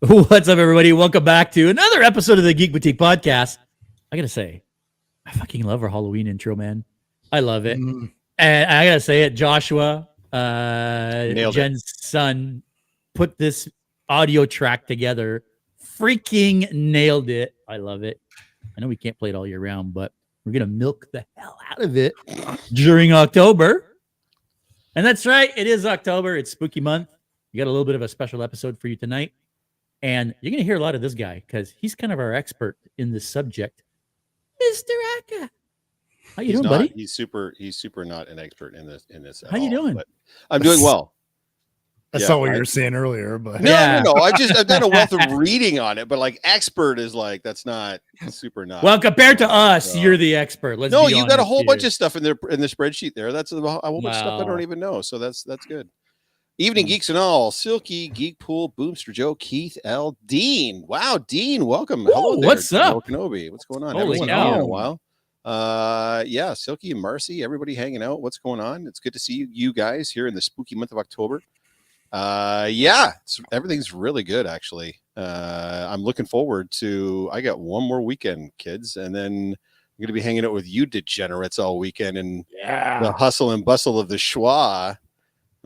What's up, everybody? Welcome back to another episode of the Geek Boutique podcast. I gotta say, I fucking love our Halloween intro, man. I love it. And I gotta say it, Joshua, Jen's son, put this audio track together. Freaking nailed it. I love it. I know we can't play it all year round, but we're gonna milk the hell out of it during October. And that's right, it is October. It's spooky month. We got a little bit of a special episode for you tonight. And you're going to hear a lot of this guy because he's kind of our expert in this subject. Mr. Aka. How you doing, buddy? He's super not an expert in this. How you doing? But I'm doing well. That's not what you were saying earlier, but no. I've done a wealth of reading on it, but like expert is like, that's not super not. Well, compared to us, you're the expert. You got a whole bunch of stuff in the spreadsheet there. That's a whole bunch of stuff I don't even know. So that's good. Evening Geeks and all, Silky, Geek Pool, Boomster Joe, Keith, L, Dean. Wow, Dean, welcome. Hello there. What's up? Kenobi. What's going on? Holy Everyone cow. in a while. Yeah, Silky and Marcy, everybody hanging out. What's going on? It's good to see you guys here in the spooky month of October. Everything's really good, actually. I'm looking forward to, I got one more weekend, kids, and then I'm going to be hanging out with you degenerates all weekend and the hustle and bustle of the schwa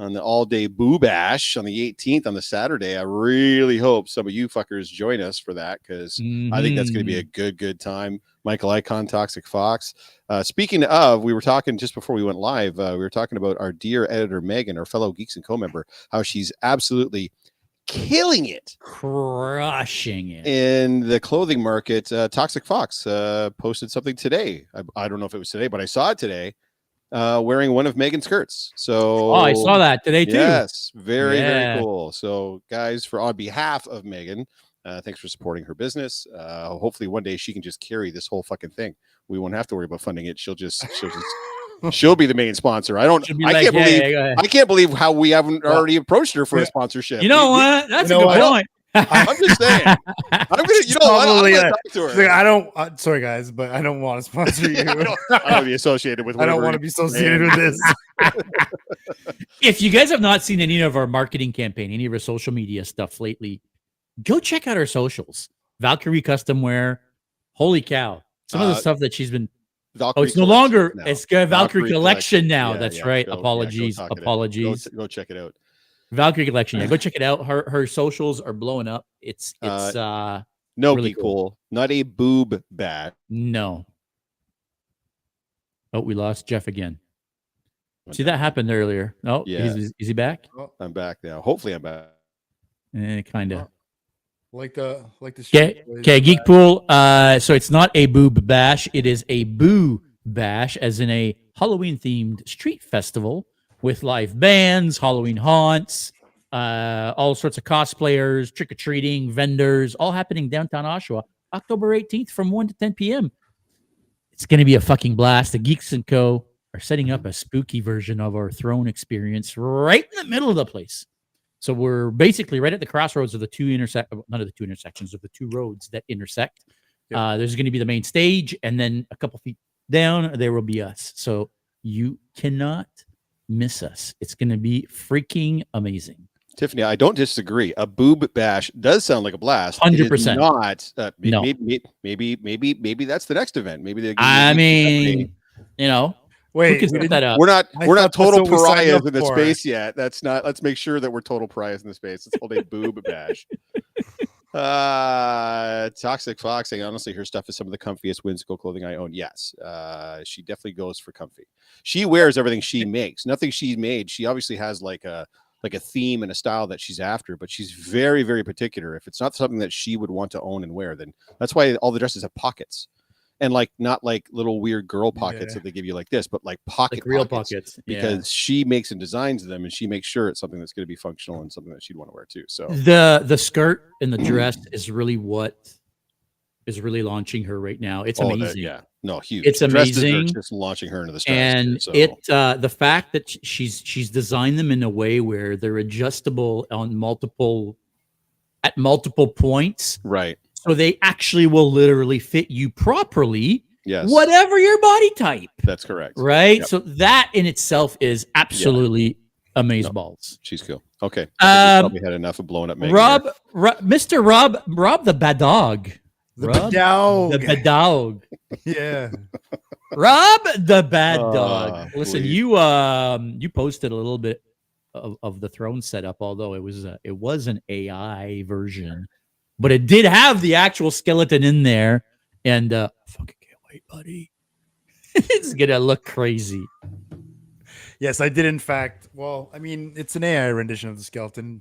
on the all-day Boo Bash on the 18th on the Saturday. I really hope some of you fuckers join us for that because I think that's going to be a good time. Michael Icon, Toxic Fox. Speaking of, we were talking just before we went live, we were talking about our dear editor, Megan, our fellow Geeks and Co-member, how she's absolutely killing it. Crushing it. In the clothing market. Toxic Fox posted something today. I don't know if it was today, but I saw it today. Wearing one of Megan's skirts. So I saw that today too. Yes, very cool. So guys, on behalf of Megan, thanks for supporting her business. Hopefully one day she can just carry this whole fucking thing. We won't have to worry about funding it. She'll be the main sponsor. I can't believe how we haven't already approached her for a sponsorship. You know what? That's a good point. I'm just saying. I'm gonna talk to her. I don't. Sorry, guys, but I don't want to sponsor you. I don't want to be associated with. I don't want to be associated with this. If you guys have not seen any of our marketing campaign, any of our social media stuff lately, go check out our socials. Valkyrie Custom Wear. Holy cow! Some of the stuff that she's been. Valkyrie it's no longer. Now. It's Valkyrie Collection now. Yeah, That's right. Apologies. Go check it out. Valkyrie Collection. Yeah, go check it out. Her socials are blowing up. It's no really cool. Not a boob bash. No. Oh, we lost Jeff again. See, that happened earlier. Oh, yeah. Is he back? Oh, I'm back now. Hopefully I'm back. Kind of. Like the Okay, Geek Pool. So it's not a boob bash. It is a boo bash, as in a Halloween themed street festival with live bands, Halloween haunts, all sorts of cosplayers, trick-or-treating, vendors, all happening downtown Oshawa, October 18th from 1 to 10 p.m. It's going to be a fucking blast. The Geeks and Co. are setting up a spooky version of our Throne experience right in the middle of the place. So we're basically right at the crossroads of the two intersections of the two roads that intersect. Yep. There's going to be the main stage, and then a couple feet down, there will be us. So you cannot miss us. It's going to be freaking amazing. Tiffany, I don't disagree. A boob bash does sound like a blast. 100%. Not. No. Maybe that's the next event. Maybe they. Wait, that up. We're not total pariahs in the space yet. That's not. Let's make sure that we're total pariahs in the space. It's called a boob bash. Toxic Fox saying, honestly, her stuff is some of the comfiest whimsical clothing I own. Yes, she definitely goes for comfy. She wears everything she makes. Nothing she's made. She obviously has like a theme and a style that she's after, but she's very, very particular. If it's not something that she would want to own and wear, then that's why all the dresses have pockets. And like not like little weird girl pockets that they give you like this, but like real pockets because she makes and designs them, and she makes sure it's something that's going to be functional and something that she'd want to wear too. So the skirt and the dress is really what is really launching her right now. It's amazing. Huge. It's amazing. Just launching her into the stars. And the fact that she's designed them in a way where they're adjustable at multiple points. Right. So they actually will literally fit you properly. Yes. Whatever your body type. That's correct. Right. Yep. So that in itself is absolutely amazeballs. She's cool. Okay. I think we Um, probably had enough of blowing up Megan. Mr. Rob the bad dog. The Rob dog. the bad dog. Yeah. Rob the bad dog. Listen, please. you posted a little bit of the throne setup, although it was an AI version, but it did have the actual skeleton in there, and fucking can't wait, buddy. It's gonna look crazy. Yes, I did. In fact, well, I mean, it's an AI rendition of the skeleton.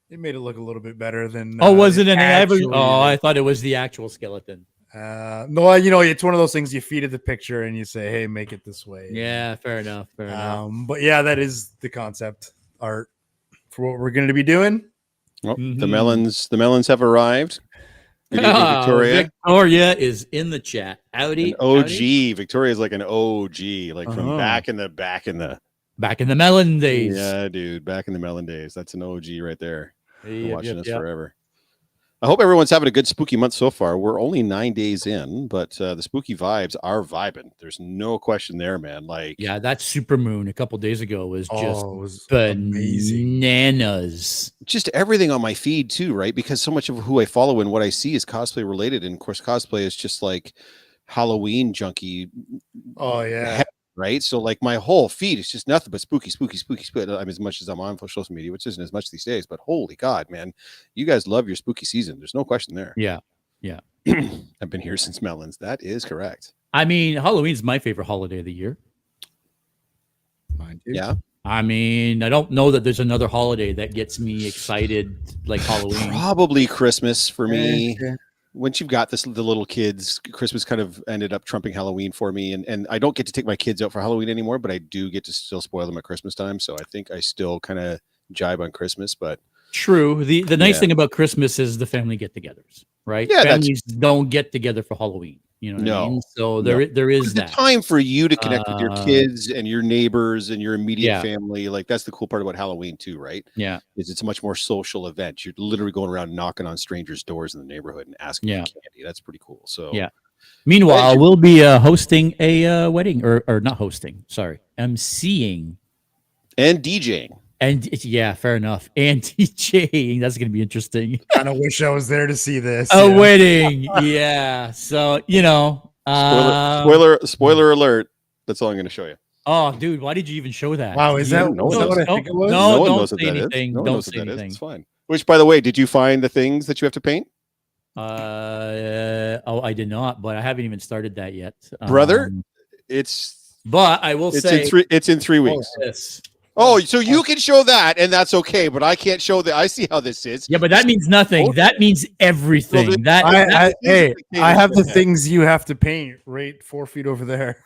It made it look a little bit better than. Oh, was it an AI version? actually Oh, I is. thought it was the actual skeleton. No, it's one of those things you feed it the picture and you say, "Hey, make it this way." Yeah, fair enough. Fair enough. But yeah, that is the concept art for what we're going to be doing. Oh, Mhm. the melons have arrived. Good evening, Oh, Victoria. Victoria is in the chat. Howdy. An OG. Howdy. Victoria's like an OG, like from back in the Back in the melon days. yeah, dude, back in the melon days. That's an OG right there. Been Yep, watching yep, us yep. forever. I hope everyone's having a good spooky month so far. We're only 9 days in, but the spooky vibes are vibing. There's no question there, man. Like, Yeah, that super moon a couple days ago was just It was amazing. bananas. just everything on my feed too, right? Because so much of who I follow and what I see is cosplay related, and of course, cosplay is just like Halloween junkie, Oh yeah. right? So like my whole feed is just nothing but spooky. I mean, as much as I'm on social media, which isn't as much these days, but holy God, man, you guys love your spooky season. There's no question there. Yeah. I've been here since melons. That is correct. I mean, Halloween's my favorite holiday of the year. Mine too. Yeah. I mean, I don't know that there's another holiday that gets me excited like Halloween. Probably Christmas for me. Yeah. Once you've got the little kids, Christmas kind of ended up trumping Halloween for me. And I don't get to take my kids out for Halloween anymore, but I do get to still spoil them at Christmas time. So I think I still kind of jibe on Christmas, but True. The nice Yeah. thing about Christmas is the family get-togethers, right? Yeah, that's- Families don't get together for Halloween. You know what I No. mean? So No. there is it's the that. time for you to connect with your Uh, kids and your neighbors and your immediate Yeah. family. Like that's the cool part about Halloween too, right? Yeah. Is it's a much more social event. You're literally going around knocking on strangers' doors in the neighborhood and asking Yeah. for candy. That's pretty cool. So Yeah. Meanwhile, we'll be hosting a wedding or not hosting. Sorry, emceeing and DJing. and yeah, fair enough. And DJing. That's gonna be interesting. Kind of wish I was there to see this. A yeah. wedding. Yeah. So you know. Spoiler alert. That's all I'm going to show you. Oh, dude, why did you even show that? Wow, is that No, what I think it was? No, one don't knows what say that is. anything. No one Don't knows say what that is. anything. It's fine. Which, by the way, did you find the things that you have to paint? Oh, I did not, but I haven't even started that yet, Brother, it's But I will say it's in 3 weeks. this. Oh, so you can show that, and that's okay, but I can't show that. I see how this is. Yeah, but that means nothing. That means everything. Well, That I have the things you have to paint right 4 feet over there.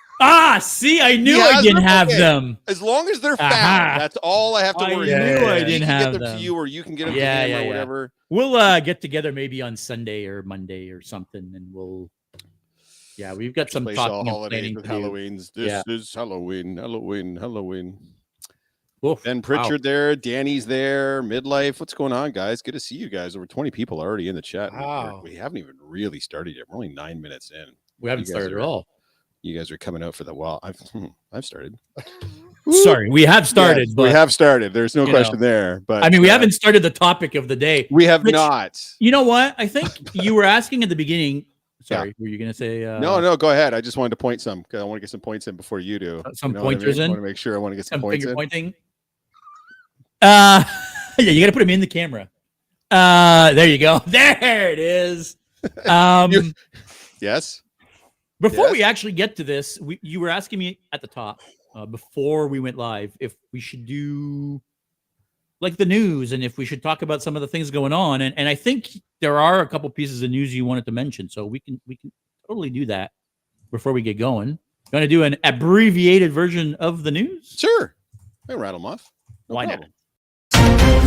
see, I knew He I has didn't them? have Okay. them. As long as they're found, Aha. that's all I have to I worry knew about. I He didn't can have get them them. to you, or you can get them Yeah, to him, yeah, or yeah. whatever. We'll get together maybe on Sunday or Monday or something, and we'll. Yeah, we've got some Place all talking and holidays planning with to do. Halloween's. This is Halloween. Oof, Ben wow. Pritchard there, Danny's there, midlife. What's going on, guys? Good to see you guys. Over 20 people already in the chat. Wow. We haven't even really started yet. We're only 9 minutes in. We haven't You guys started are- at all. You guys are coming out for the wall. I've started. Sorry, we have started, Yes, but we have started. There's no you question know, there. But I mean, we haven't started the topic of the day. We have Which- not. You know what? I think you were asking at the beginning. Sorry, were you going to say? No, go ahead. I just wanted to point some because I want to get some points in before you do. Some You know what I pointers mean? in? I want to make sure I want to get some Some points finger in. pointing. Yeah, you got to put them in the camera. There you go. There it is. Yes. Before Yes. we actually get to this, you were asking me at the top before we went live if we should do like the news and if we should talk about some of the things going on. And I think there are a couple pieces of news you wanted to mention, so we can totally do that before we get going. Going to do an abbreviated version of the news? Sure. I rattle them off. No Why problem. not?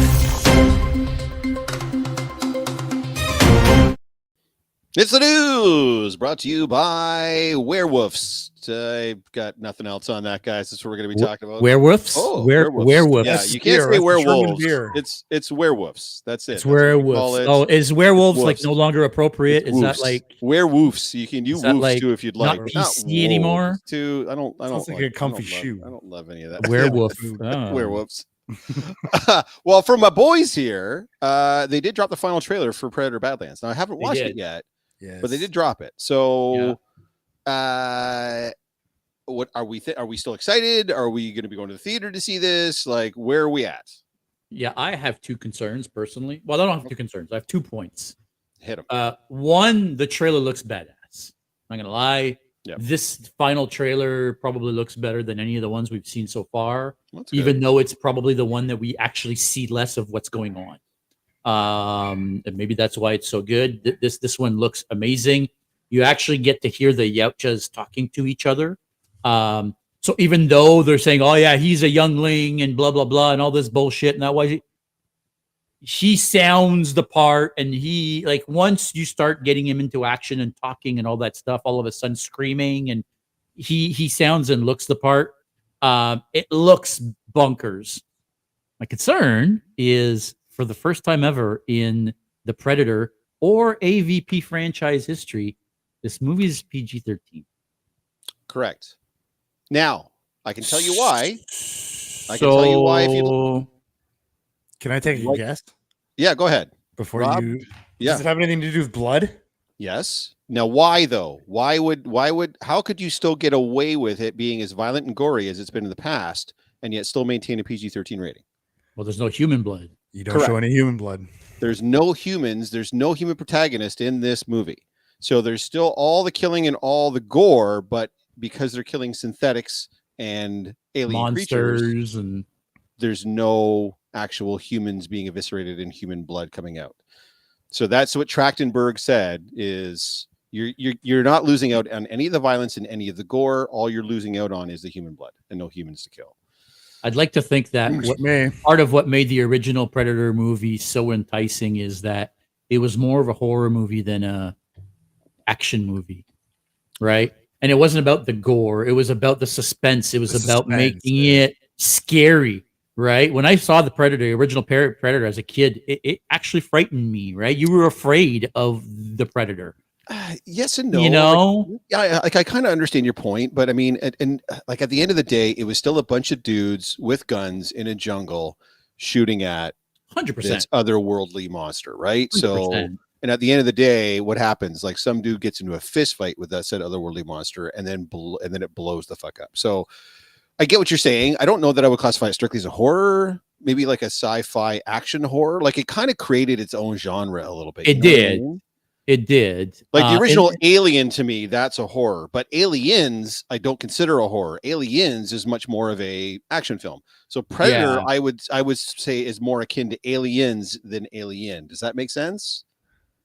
It's the news brought to you by Werewolves. I've got nothing else on that, guys. That's what we're going to be talking about. Werewolves? Werewolves. Yeah, you can't say Beer, that's the German werewolves. beer. It's werewolves. That's it. It's That's what we call werewolves. it. Oh, is werewolves like Wolves. no longer appropriate? Is that Wolves. like werewolves? You can do is that wolves like too if you'd not like. PC anymore? Too. I don't Sounds like a comfy shoe. I don't love any of that. werewolf? Yeah, Oh. werewolves. Well, for my boys here, they did drop the final trailer for Predator Badlands. Now I haven't watched it yet, but they did drop it. So, what are we? Are we still excited? Are we going to be going to the theater to see this? Like, where are we at? Yeah, I have two concerns personally. Well, I don't have two concerns. I have 2 points. Hit them. One, the trailer looks badass. I'm not gonna lie. Yep. This final trailer probably looks better than any of the ones we've seen so far. That's even good. though it's probably the one that we actually see less of what's going on. And maybe that's why it's so good. This one looks amazing. You actually get to hear the Yautjas talking to each other. So even though they're saying, "Oh yeah, he's a youngling," and blah blah blah, and all this bullshit, and that why he sounds the part, and he like once you start getting him into action and talking and all that stuff, all of a sudden screaming, and he sounds and looks the part. It looks bonkers. My concern is for the first time ever in the Predator or AVP franchise history, this movie is PG-13. Correct. Now, I can tell you why. I can tell you why if you Can I take a guess? Yeah, go ahead. Before Rob? you Yeah. Does it have anything to do with blood? Yes. Now, why though? Why would how could you still get away with it being as violent and gory as it's been in the past and yet still maintain a PG-13 rating? Well, there's no human blood. You don't show any human blood. There's no humans, there's no human protagonist in this movie. So there's still all the killing and all the gore, but because they're killing synthetics and alien monsters creatures, and there's no actual humans being eviscerated and human blood coming out. So that's what Trachtenberg said is you're not losing out on any of the violence and any of the gore. All you're losing out on is the human blood and no humans to kill. I'd like to think that part of what made the original Predator movie so enticing is that it was more of a horror movie than a action movie, right? And it wasn't about the gore. It was about the suspense. It was about making it scary, right? When I saw the Predator, the original Predator as a kid, it actually frightened me, right? You were afraid of the Predator. Yes and no. You know? I kind of understand your point, but I mean, and like at the end of the day, it was still a bunch of dudes with guns in a jungle shooting at 100% this otherworldly monster, right? 100%. So, and at the end of the day, what happens? Like some dude gets into a fist fight with that said otherworldly monster, and then it blows the fuck up. So, I get what you're saying. I don't know that I would classify it strictly as a horror. Maybe like a sci-fi action horror. Like it kind of created its own genre a little bit. It did. It did. Like the original Alien to me, that's a horror. But Aliens, I don't consider a horror. Aliens is much more of a action film. So Predator, I would say is more akin to Aliens than Alien. Does that make sense?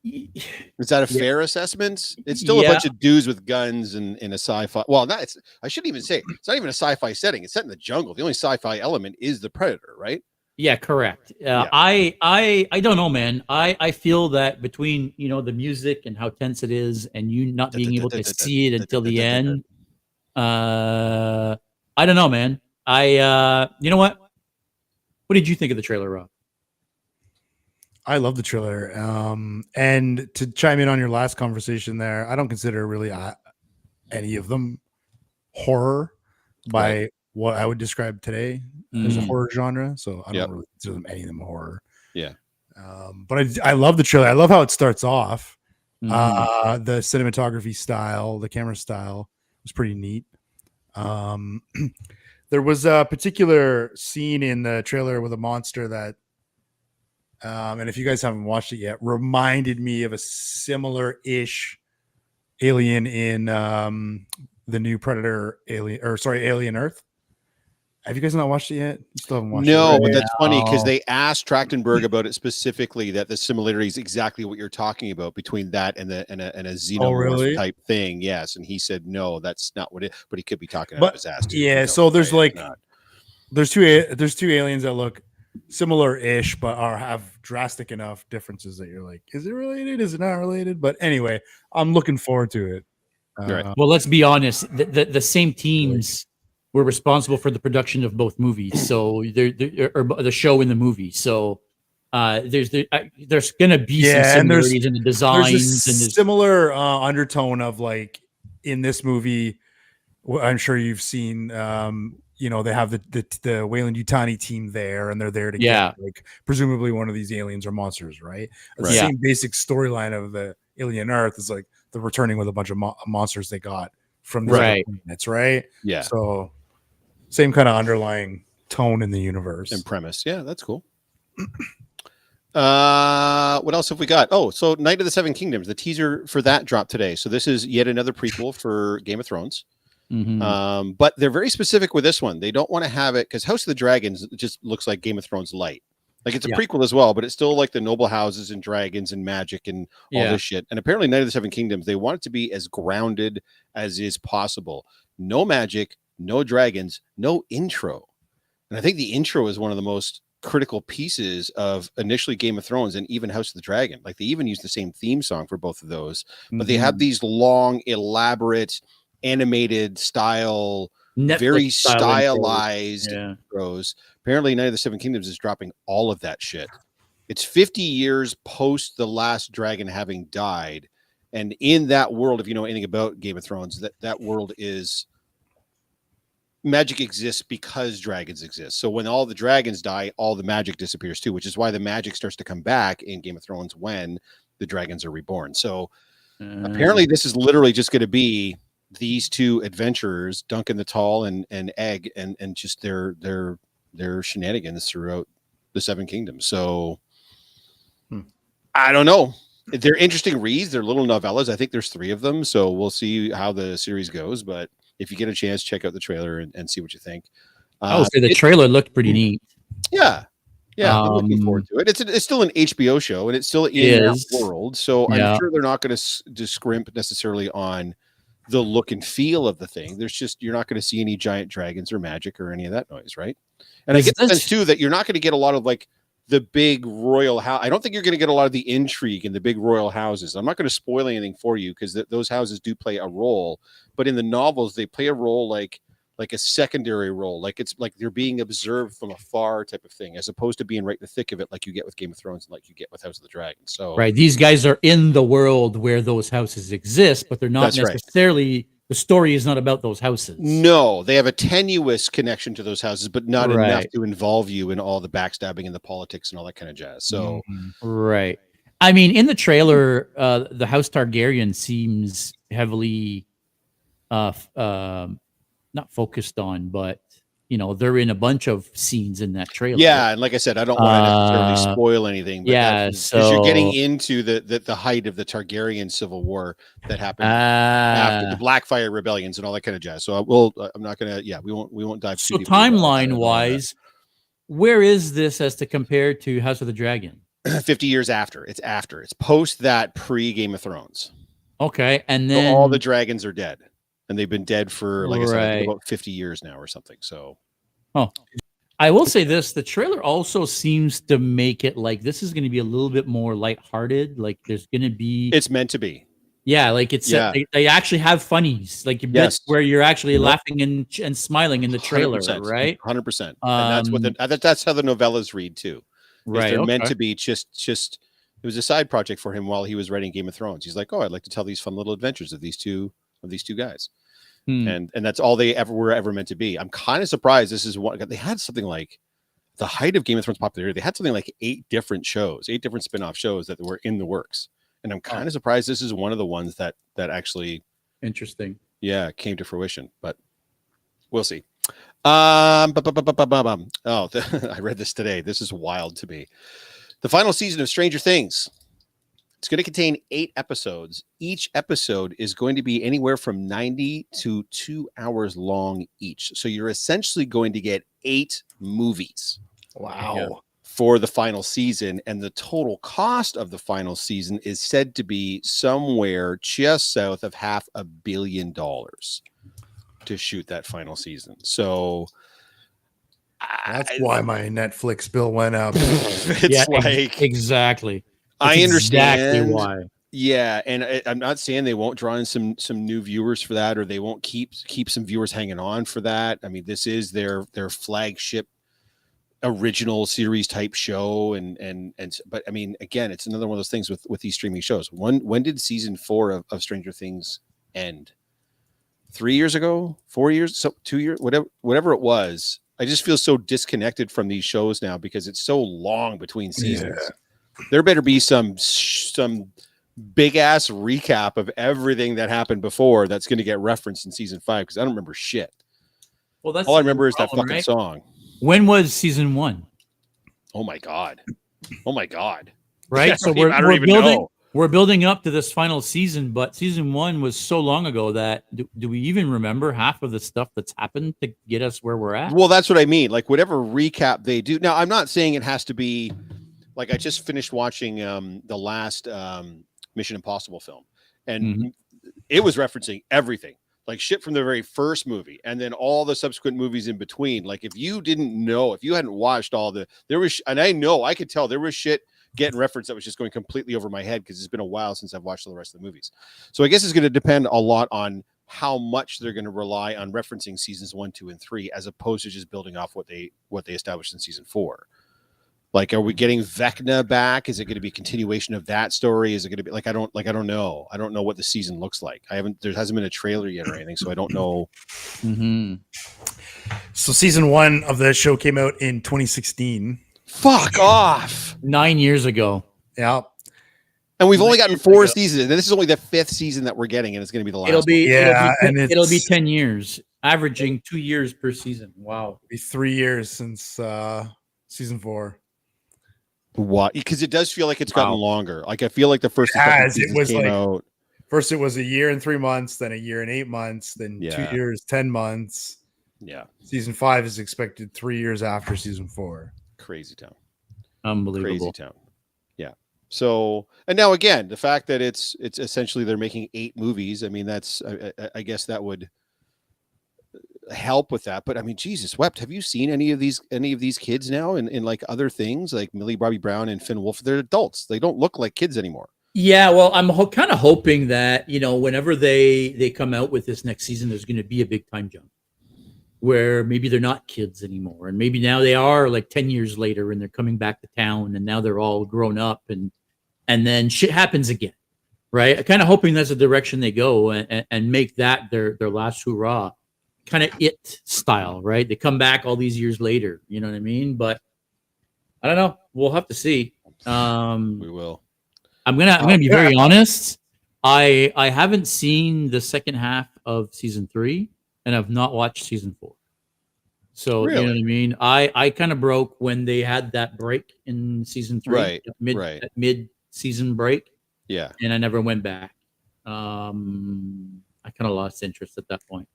Is that a fair assessment? It's still a bunch of dudes with guns and in a sci-fi. Well, I shouldn't even say it's not even a sci-fi setting. It's set in the jungle. The only sci-fi element is the Predator, right? Yeah, correct. I don't know, man. I feel that between the music and how tense it is, and you not being able to see it until the end. I don't know, man. You know what? What did you think of the trailer, Rob? I love the trailer. And to chime in on your last conversation there, I don't consider really any of them horror by what I would describe today as a horror genre. So I don't really consider any of them horror. Yeah. But I love the trailer. I love how it starts off. The cinematography style, the camera style was pretty neat. There was a particular scene in the trailer with a monster that, and if you guys haven't watched it yet, reminded me of a similar-ish alien in the new Predator Alien Earth. Have you guys not watched it yet? You still haven't watched it? No, but that's funny because they asked Trachtenberg about it specifically, that the similarity is exactly what you're talking about between that and a xenomorph type thing. Yes, and he said no, that's not what it. But he could be talking about his ass. Yeah, so there's there's two aliens that look similar-ish, but have drastic enough differences that you're like, is it related? Is it not related? But anyway, I'm looking forward to it. Well, let's be honest. The same teams were responsible for the production of both movies, so the show and the movie. So there's going to be some similarities in the designs and similar undertone of like in this movie. I'm sure you've seen. they have the Wayland Yutani team there, and they're there to Yeah. get like presumably one of these aliens or monsters, right? The Right. same basic storyline of the Alien Earth is like they're returning with a bunch of monsters they got from these Right. planets, right? Yeah. So same kind of underlying tone in the universe. And premise. Yeah, that's cool. What else have we got? Oh, so Night of the Seven Kingdoms, the teaser for that dropped today. So this is yet another prequel for Game of Thrones. Mhm. But they're very specific with this one. They don't want to have it because House of the Dragons just looks like Game of Thrones light. Like it's a prequel as well, but it's still like the noble houses and dragons and magic and all this shit. And apparently Night of the Seven Kingdoms, they want it to be as grounded as is possible. No magic, no dragons, no intro. And I think the intro is one of the most critical pieces of initially Game of Thrones and even House of the Dragon. Like they even use the same theme song for both of those, but they have these long, elaborate, animated style, Netflix very style stylized intros. Apparently Night of the Seven Kingdoms is dropping all of that shit. It's 50 years post the last dragon having died. And in that world, if you know anything about Game of Thrones, that world is magic exists because dragons exist. So when all the dragons die, all the magic disappears too, which is why the magic starts to come back in Game of Thrones when the dragons are reborn. So apparently this is literally just going to be these two adventurers, Duncan the Tall and Egg, and just their shenanigans throughout the Seven Kingdoms. So I don't know. They're interesting reads. They're little novellas. I think there's 3 of them. So we'll see how the series goes. But if you get a chance, check out the trailer and see what you think. I would say the trailer looked pretty neat. Yeah. Yeah, I'm looking forward to it. It's still an HBO show, and it's still in that world. So I'm sure they're not going to scrimp necessarily on the look and feel of the thing. There's just, you're not going to see any giant dragons or magic or any of that noise, right? And I get the sense too that you're not going to get a lot of like the big royal house. I don't think you're going to get a lot of the intrigue in the big royal houses. I'm not going to spoil anything for you because those houses do play a role, but in the novels they play a role like a secondary role, like it's like they're being observed from afar type of thing, as opposed to being right in the thick of it like you get with Game of Thrones and like you get with House of the Dragon. So right, these guys are in the world where those houses exist, but they're not necessarily the story is not about those houses. No, they have a tenuous connection to those houses, but not enough to involve you in all the backstabbing and the politics and all that kind of jazz. So right. I mean, in the trailer, the House Targaryen seems heavily not focused on, but they're in a bunch of scenes in that trailer. Yeah, and like I said, I don't want to necessarily spoil anything, but because you're getting into the height of the Targaryen civil war that happened after the Blackfire rebellions and all that kind of jazz. So I'm not gonna. Yeah, we won't dive too deep. So timeline wise, where is this as to compare to House of the Dragon? 50 years after. It's post that pre Game of Thrones. Okay, and then so all the dragons are dead. And they've been dead for, like I said, about 50 years now or something. So, I will say this: the trailer also seems to make it like this is going to be a little bit more lighthearted. Like there's going to be, it's meant to be. Yeah, like it's they actually have funnies, like bits where you're actually laughing and smiling in the trailer, 100%, right? 100%. And that's what that's how the novellas read too. Right, they're meant to be just. It was a side project for him while he was writing Game of Thrones. He's like, oh, I'd like to tell these fun little adventures of these two guys. And that's all they were ever meant to be. I'm kind of surprised this is what they had. Something like the height of Game of Thrones popularity, they had something like 8 different spin-off shows that were in the works, and I'm kind of surprised this is one of the ones that actually interesting came to fruition, but we'll see. I read this today. This is wild to me. The final season of Stranger Things, it's going to contain 8 episodes. Each episode is going to be anywhere from 90 to 2 hours long each. So you're essentially going to get 8 movies. Wow. For the final season. And the total cost of the final season is said to be somewhere just south of $500 million to shoot that final season. So that's why my Netflix bill went up. It's exactly. I understand exactly why. Yeah, and I'm not saying they won't draw in some new viewers for that, or they won't keep some viewers hanging on for that. I mean, this is their flagship original series type show, and but I mean, again, it's another one of those things with these streaming shows. When did season 4 of Stranger Things end? 3 years ago, 4 years, so 2 years, whatever it was. I just feel so disconnected from these shows now because it's so long between seasons. Yeah. There better be some big ass recap of everything that happened before that's going to get referenced in season 5 because I don't remember shit. Well, that's all I remember is that fucking right? song. When was season 1? Oh my god! Oh my god! Right. So we're building up to this final season, but season 1 was so long ago that do we even remember half of the stuff that's happened to get us where we're at? Well, that's what I mean. Like whatever recap they do. Now, I'm not saying it has to be like I just finished watching the last Mission Impossible film, and it was referencing everything, like shit from the very first movie, and then all the subsequent movies in between. Like if you didn't know, if you hadn't watched there was, and I know I could tell there was shit getting reference that was just going completely over my head because it's been a while since I've watched all the rest of the movies. So I guess it's going to depend a lot on how much they're going to rely on referencing seasons 1, 2, and 3, as opposed to just building off what they established in season 4. Like, are we getting Vecna back? Is it going to be a continuation of that story? Is it going to be like I don't know. I don't know what the season looks like. There hasn't been a trailer yet or anything, so I don't know. So season 1 of the show came out in 2016. Fuck off. 9 years ago. Yeah. And we've only gotten 4 seasons, and this is only the 5th season that we're getting, and it's going to be the last. It'll be 10 years, averaging 2 years per season. Wow. It'll be 3 years since season 4. What? Because it does feel like it's gotten longer. Like I feel like the first seasons came out. First, it was a year and 3 months, then a year and 8 months, then 2 years, 10 months. Yeah. Season 5 is expected 3 years after season 4. Crazy town. Unbelievable. Crazy town. Yeah. So, and now again, the fact that it's essentially they're making 8 movies. I mean, that's I guess that would help with that. But I mean, Jesus wept. Have you seen any of these kids now in like other things like Millie Bobby Brown and Finn Wolf? They're adults. They don't look like kids anymore. Yeah, well, I'm kind of hoping that, whenever they come out with this next season, there's going to be a big time jump where maybe they're not kids anymore. And maybe now they are like 10 years later and they're coming back to town and now they're all grown up and then shit happens again. Right. I'm kind of hoping that's the direction they go and make that their last hurrah, kind of It style. Right. They come back all these years later. You know what I mean? But I don't know. We'll have to see. We will. I'm gonna be very honest. I haven't seen the second half of season 3, and I've not watched season 4. So really? You know what I mean. I kind of broke when they had that break in season 3, right? Mid season break. Yeah, and I never went back. I kind of lost interest at that point.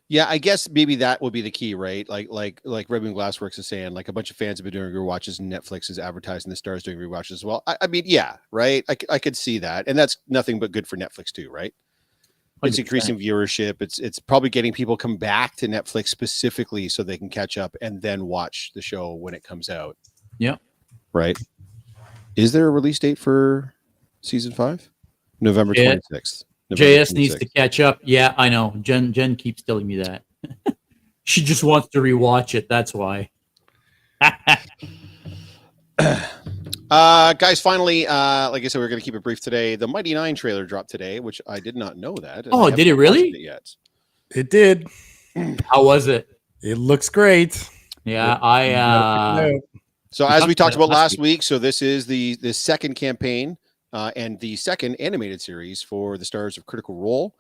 Yeah, I guess maybe that would be the key, right? Like Red Moon Glassworks is saying, like a bunch of fans have been doing rewatches, and Netflix is advertising the stars doing rewatches as well. I mean, yeah, right. I could see that, and that's nothing but good for Netflix too, right? 100%. It's increasing viewership. It's probably getting people come back to Netflix specifically so they can catch up and then watch the show when it comes out. Yeah, right. Is there a release date for season 5? November 26th. JS needs to catch up. Yeah, I know. Jen keeps telling me that. She just wants to rewatch it. That's why. Guys, finally, like I said, we're going to keep it brief today. The Mighty 9 trailer dropped today, which I did not know that. Oh, did it really? It did. How was it? It looks great. Yeah, So as we talked about last week, so this is the second campaign. And the second animated series for the stars of Critical Role.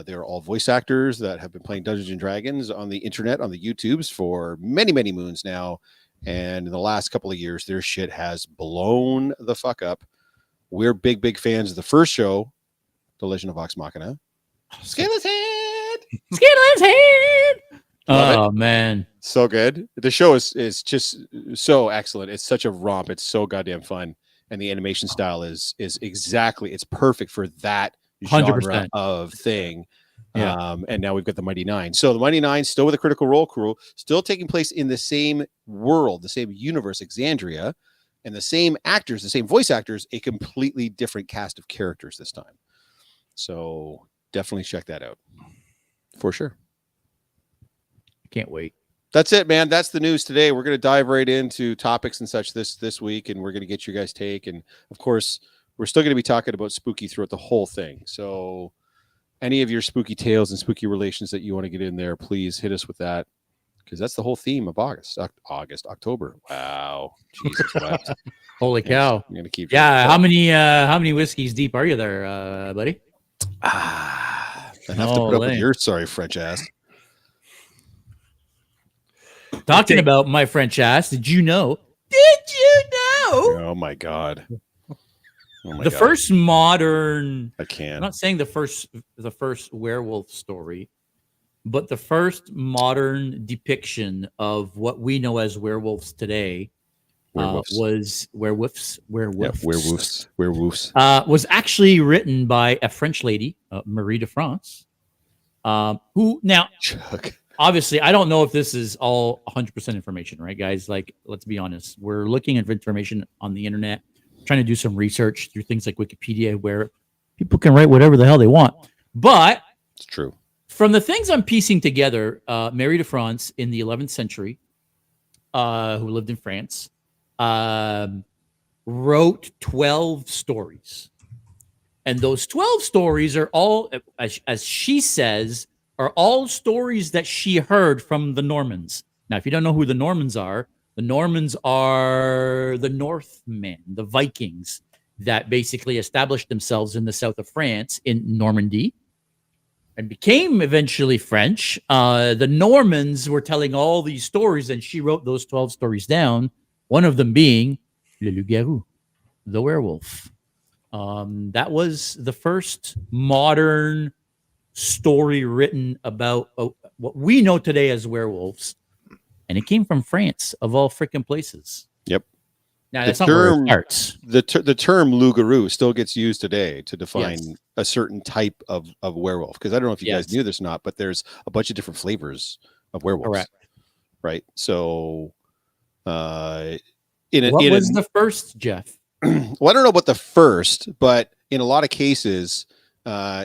They're all voice actors that have been playing Dungeons and Dragons on the internet, on the YouTubes for many, many moons now. And in the last couple of years, their shit has blown the fuck up. We're big fans of the first show, The Legend of Vox Machina. Scala's head! Scala's head! Oh, man. So good. The show is just so excellent. It's such a romp. It's so goddamn fun. And the animation style is exactly, it's perfect for that genre 100%. Of thing. Yeah. And now we've got the Mighty 9. So the Mighty 9 still with a Critical Role crew, still taking place in the same world, the same universe, Exandria, and the same actors, the same voice actors, a completely different cast of characters this time. So definitely check that out for sure. Can't wait. That's it, man. That's the news today. We're going to dive right into topics and such this week, and we're going to get your guys' take. And of course, we're still going to be talking about spooky throughout the whole thing. So any of your spooky tales and spooky relations that you want to get in there, please hit us with that, because that's the whole theme of October. Wow, Jesus wept. Holy cow! I'm gonna keep. Yeah, how many whiskeys deep are you there, buddy? Enough to put up with your sorry French ass. Talking about my French ass, did you know? Oh my god! The first modern. I can't. I'm not saying the first werewolf story, but the first modern depiction of what we know as werewolves today was werewolves. Yeah, werewolves. Was actually written by a French lady, Marie de France, who now. Chuck. Obviously, I don't know if this is all 100% information, right, guys? Like, let's be honest. We're looking at information on the internet, trying to do some research through things like Wikipedia, where people can write whatever the hell they want. But it's true. From the things I'm piecing together, Mary de France in the 11th century, who lived in France, wrote 12 stories. And those 12 stories are all, as she says, are all stories that she heard from the Normans. Now, if you don't know who the Normans are the Northmen, the Vikings that basically established themselves in the south of France in Normandy and became eventually French. The Normans were telling all these stories, and she wrote those 12 stories down, one of them being Le Loup-garou, the werewolf. That was the first modern story written about what we know today as werewolves, and it came from France, of all freaking places. Yep. Now that's not where it starts. The term loup-garou still gets used today to define a certain type of werewolf. Because I don't know if you guys knew this or not, but there's a bunch of different flavors of werewolves. Correct. Right. So, what was the first, Jeff? Well, I don't know about the first, but in a lot of cases,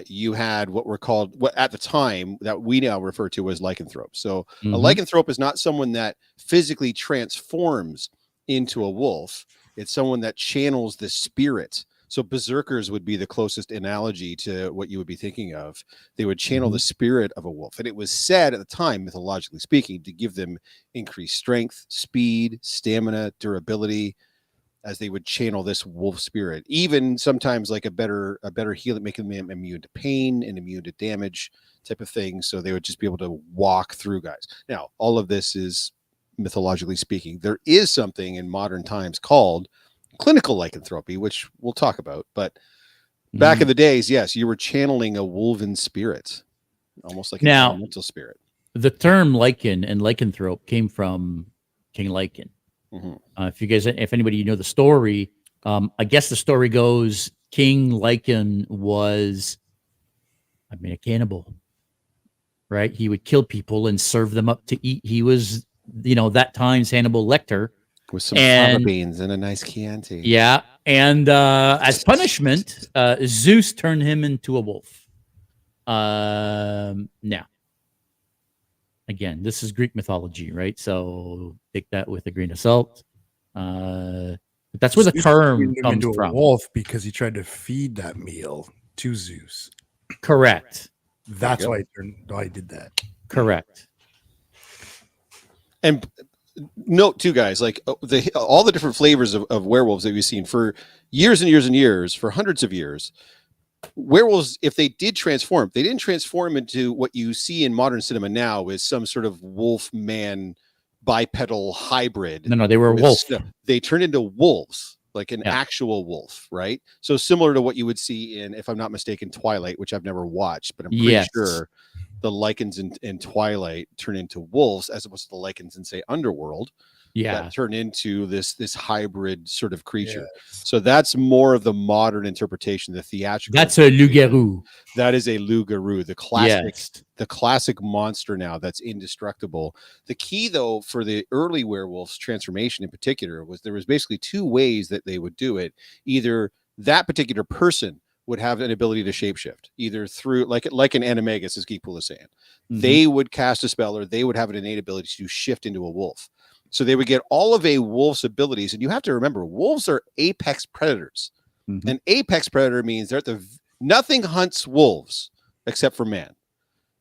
you had what were called, what at the time that we now refer to as lycanthropes. So a lycanthrope is not someone that physically transforms into a wolf. It's someone that channels the spirit. So berserkers would be the closest analogy to what you would be thinking of. They would channel the spirit of a wolf. And it was said at the time, mythologically speaking, to give them increased strength, speed, stamina, durability, as they would channel this wolf spirit, even sometimes like a better healing, making them immune to pain and immune to damage type of thing. So they would just be able to walk through guys. Now, all of this is mythologically speaking. There is something in modern times called clinical lycanthropy, which we'll talk about. But back in the days, yes, you were channeling a wolven spirit, almost like an elemental spirit. The term lycan and lycanthrope came from King Lycan. If anybody know the story, I guess the story goes King Lycan was, a cannibal, right? He would kill people and serve them up to eat. He was, that time's Hannibal Lecter with some fava beans and a nice Chianti. Yeah, and as punishment, Zeus turned him into a wolf. Now. Again, this is Greek mythology, right? So take that with a grain of salt. But that's where the term comes from. A wolf because he tried to feed that meal to Zeus. Correct. That's why I did that. Correct. And note too, guys, like all the different flavors of werewolves that we've seen for years and years and years, for hundreds of years. Werewolves, if they did transform, they didn't transform into what you see in modern cinema now is some sort of wolf man bipedal hybrid. No, they were wolves. They turned into wolves, like an actual wolf, right? So similar to what you would see in, if I'm not mistaken, Twilight, which I've never watched, but I'm pretty sure the lycans in Twilight turn into wolves as opposed to the lycans in, say, Underworld. That turn into this hybrid sort of creature. So that's more of the modern interpretation, the theatrical. That's a loup-garou. That is a loup-garou, the classic monster now that's indestructible. The key, though, for the early werewolves transformation in particular was there was basically two ways that they would do it. Either that particular person would have an ability to shapeshift, either through like an animagus, as Geek Pool is saying. They would cast a spell, or they would have an innate ability to shift into a wolf. So they would get all of a wolf's abilities. And you have to remember, wolves are apex predators. An apex predator means nothing hunts wolves except for man,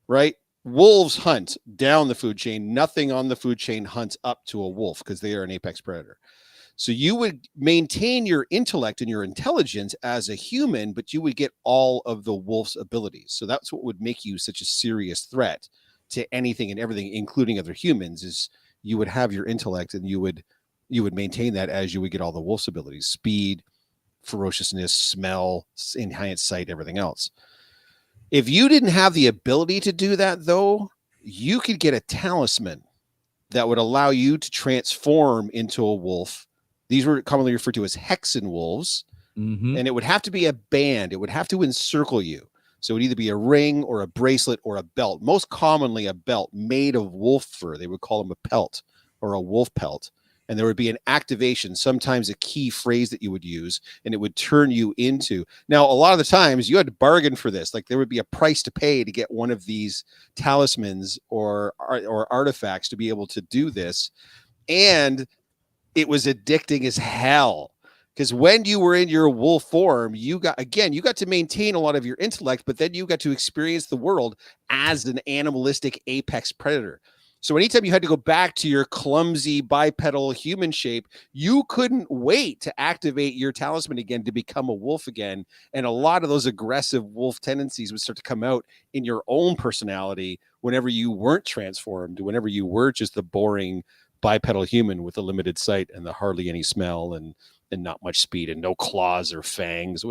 right? Wolves hunt down the food chain. Nothing on the food chain hunts up to a wolf because they are an apex predator. So you would maintain your intellect and your intelligence as a human, but you would get all of the wolf's abilities. So that's what would make you such a serious threat to anything and everything, including other humans, is you would have your intellect and you would maintain that as you would get all the wolf's abilities: speed, ferociousness, smell, enhanced sight, everything else. If you didn't have the ability to do that, though, you could get a talisman that would allow you to transform into a wolf. These were commonly referred to as hexen wolves. Mm-hmm. And it would have to be a band. It would have to encircle you. So it would either be a ring or a bracelet or a belt. Most commonly a belt made of wolf fur. They would call them a pelt or a wolf pelt. And there would be an activation, sometimes a key phrase that you would use, and it would turn you into. Now, a lot of the times you had to bargain for this. Like there would be a price to pay to get one of these talismans or artifacts to be able to do this. And it was addicting as hell. Because when you were in your wolf form, you got to maintain a lot of your intellect, but then you got to experience the world as an animalistic apex predator. So anytime you had to go back to your clumsy bipedal human shape, you couldn't wait to activate your talisman again to become a wolf again. And a lot of those aggressive wolf tendencies would start to come out in your own personality whenever you weren't transformed, whenever you were just the boring bipedal human with a limited sight and the hardly any smell and not much speed and no claws or fangs.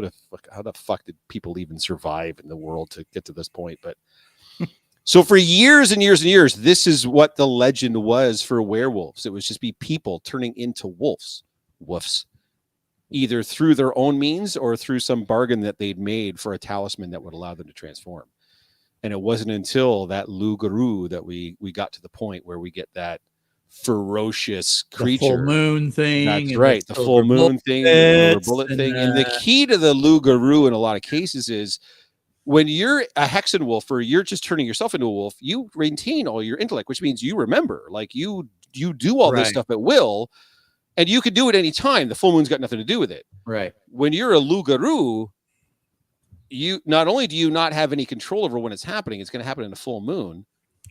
How the fuck did people even survive in the world to get to this point? But so for years and years and years, this is what the legend was for werewolves. It was just be people turning into wolves, either through their own means or through some bargain that they'd made for a talisman that would allow them to transform. And it wasn't until that loup-garou that we got to the point where we get that ferocious creature. The full moon thing. That's right. The full moon thing, the bullet thing. And the key to the loup-garou in a lot of cases is when you're a hexen wolf or you're just turning yourself into a wolf, you retain all your intellect, which means you remember. Like you do all this stuff at will, and you could do it any time. The full moon's got nothing to do with it. Right. When you're a loup-garou, you not only do you not have any control over when it's happening, it's going to happen in a full moon,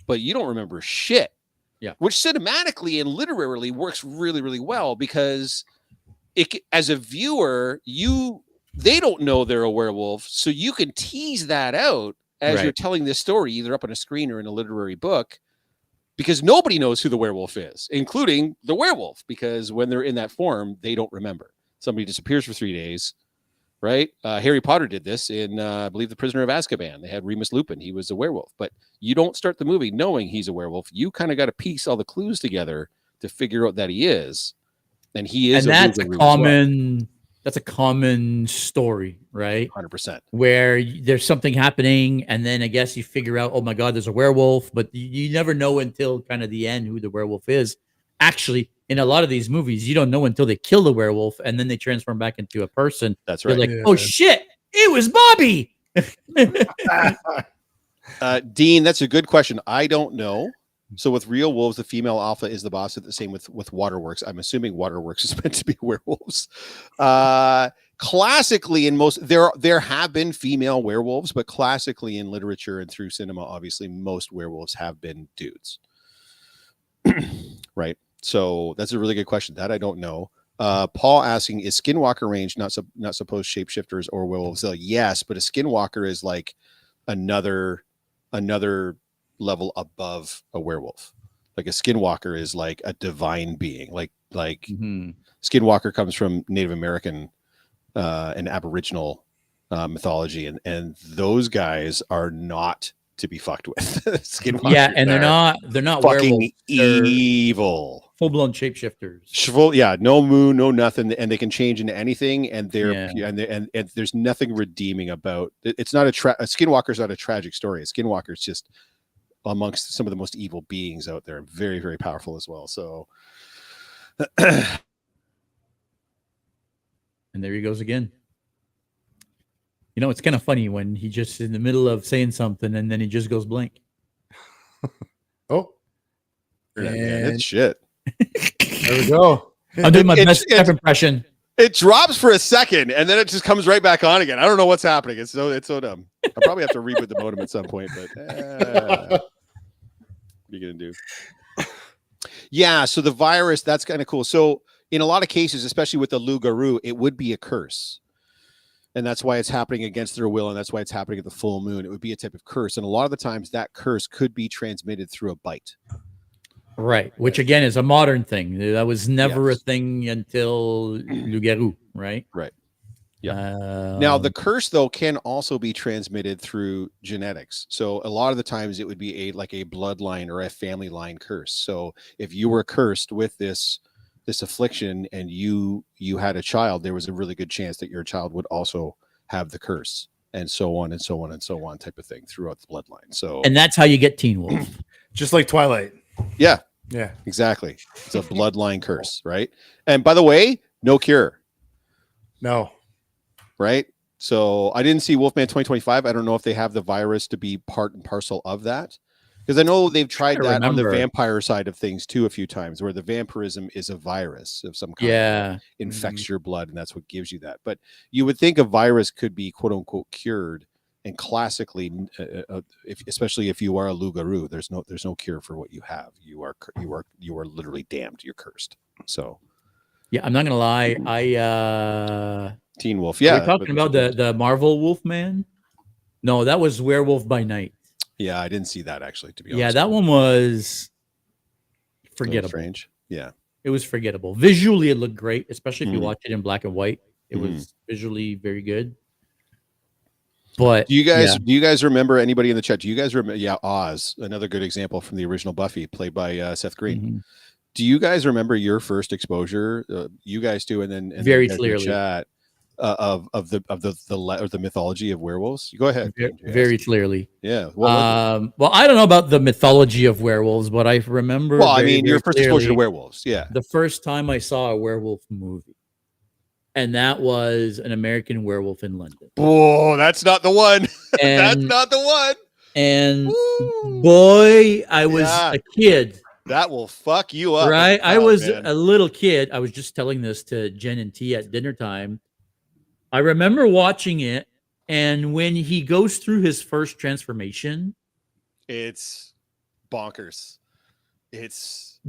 but you don't remember shit. Yeah. Which cinematically and literarily works really, really well because as a viewer, they don't know they're a werewolf, so you can tease that out as you're telling this story, either up on a screen or in a literary book, because nobody knows who the werewolf is, including the werewolf, because when they're in that form, they don't remember. Somebody disappears for 3 days, right? Harry Potter did this in, I believe, The Prisoner of Azkaban. They had Remus Lupin. He was a werewolf, but you don't start the movie knowing he's a werewolf. You kind of got to piece all the clues together to figure out that he is, and he is. And that's a common story, right? 100%. Where there's something happening, and then I guess you figure out, oh my God, there's a werewolf, but you never know until kind of the end who the werewolf is. Actually, in a lot of these movies, you don't know until they kill the werewolf, and then they transform back into a person. That's right. You're like, oh shit, it was Bobby. Dean, that's a good question. I don't know. So with real wolves, the female alpha is the boss. The same with Waterworks. I'm assuming Waterworks is meant to be werewolves. Classically, in most there have been female werewolves, but classically in literature and through cinema, obviously most werewolves have been dudes. Right. So that's a really good question. That I don't know. Paul asking, is Skinwalker range not supposed shapeshifters or werewolves? So yes, but a Skinwalker is like another level above a werewolf. Like a Skinwalker is like a divine being. Like Skinwalker comes from Native American and Aboriginal mythology, and those guys are not to be fucked with. Skinwalkers, yeah, and they're not fucking werewolves. Evil, full-blown shapeshifters. Yeah, no moon, no nothing, and they can change into anything, and and there's nothing redeeming about it. It's not a Skinwalker's not a tragic story. A Skinwalker's just amongst some of the most evil beings out there, very, very powerful as well. So and there he goes again. You know, it's kind of funny when he just in the middle of saying something and then he just goes blank. Oh, man, that's shit. There we go. I'm doing my best step impression. It drops for a second and then it just comes right back on again. I don't know what's happening. It's so dumb. I'll probably have to reboot the modem at some point, but what are you gonna do? Yeah, so the virus, that's kind of cool. So in a lot of cases, especially with the loup-garou, it would be a curse. And that's why it's happening against their will, and that's why it's happening at the full moon. It would be a type of curse. And a lot of the times that curse could be transmitted through a bite. Right, which again is a modern thing. That was never Yes. a thing until loup-garou, right? Right. Yeah. Now, the curse, though, can also be transmitted through genetics. So a lot of the times it would be like a bloodline or a family line curse. So if you were cursed with this affliction and you had a child, there was a really good chance that your child would also have the curse, and so on and so on and so on, type of thing throughout the bloodline. So, and that's how you get Teen Wolf. Just like Twilight. Yeah. Yeah. Exactly. It's a bloodline curse, right? And by the way, no cure. No. Right? So I didn't see Wolfman 2025. I don't know if they have the virus to be part and parcel of that. Because I know they've tried that on the vampire side of things too a few times, where the vampirism is a virus of some kind. Yeah. Infects your blood, and that's what gives you that. But you would think a virus could be quote unquote cured. And classically, especially if you are a loup-garou, there's no cure for what you have. You are literally damned. You're cursed. So, yeah, I'm not gonna lie. Teen Wolf. Yeah, we're talking about the Marvel Wolfman. No, that was Werewolf by Night. Yeah, I didn't see that actually. To be honest, yeah, that one was forgettable. Strange. Yeah, it was forgettable. Visually, it looked great, especially if you watch it in black and white. It was visually very good. But do you guys remember, anybody in the chat? Do you guys remember? Yeah, Oz, another good example from the original Buffy, played by Seth Green. Do you guys remember your first exposure? You guys do, and then very clearly chat of the mythology of werewolves. Go ahead. Very clearly. Yeah. Well, I don't know about the mythology of werewolves, but I remember. Well, I mean, your first exposure to werewolves. Yeah. The first time I saw a werewolf movie. And that was An American Werewolf in London. Oh, that's not the one. That's not the one. And boy, I was a kid. That will fuck you up. Right? I was a little kid. I was just telling this to Jen and T at dinner time. I remember watching it. And when he goes through his first transformation, it's bonkers.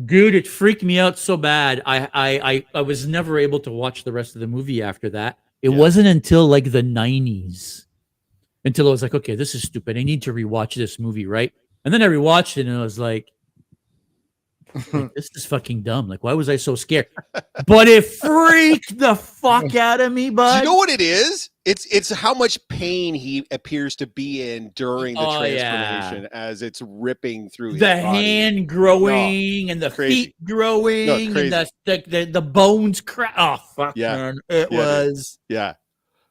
Dude, it freaked me out so bad. I was never able to watch the rest of the movie after that. It wasn't until like the 90s until I was like, okay, this is stupid. I need to rewatch this movie, right? And then I rewatched it and I was like, this is fucking dumb. Like, why was I so scared? But it freaked the fuck out of me, bud. Do you know what it is? It's how much pain he appears to be in during the transformation as it's ripping through his body. Hand growing and the feet growing and the bones crack. Oh, fuck, man. It was. Yeah.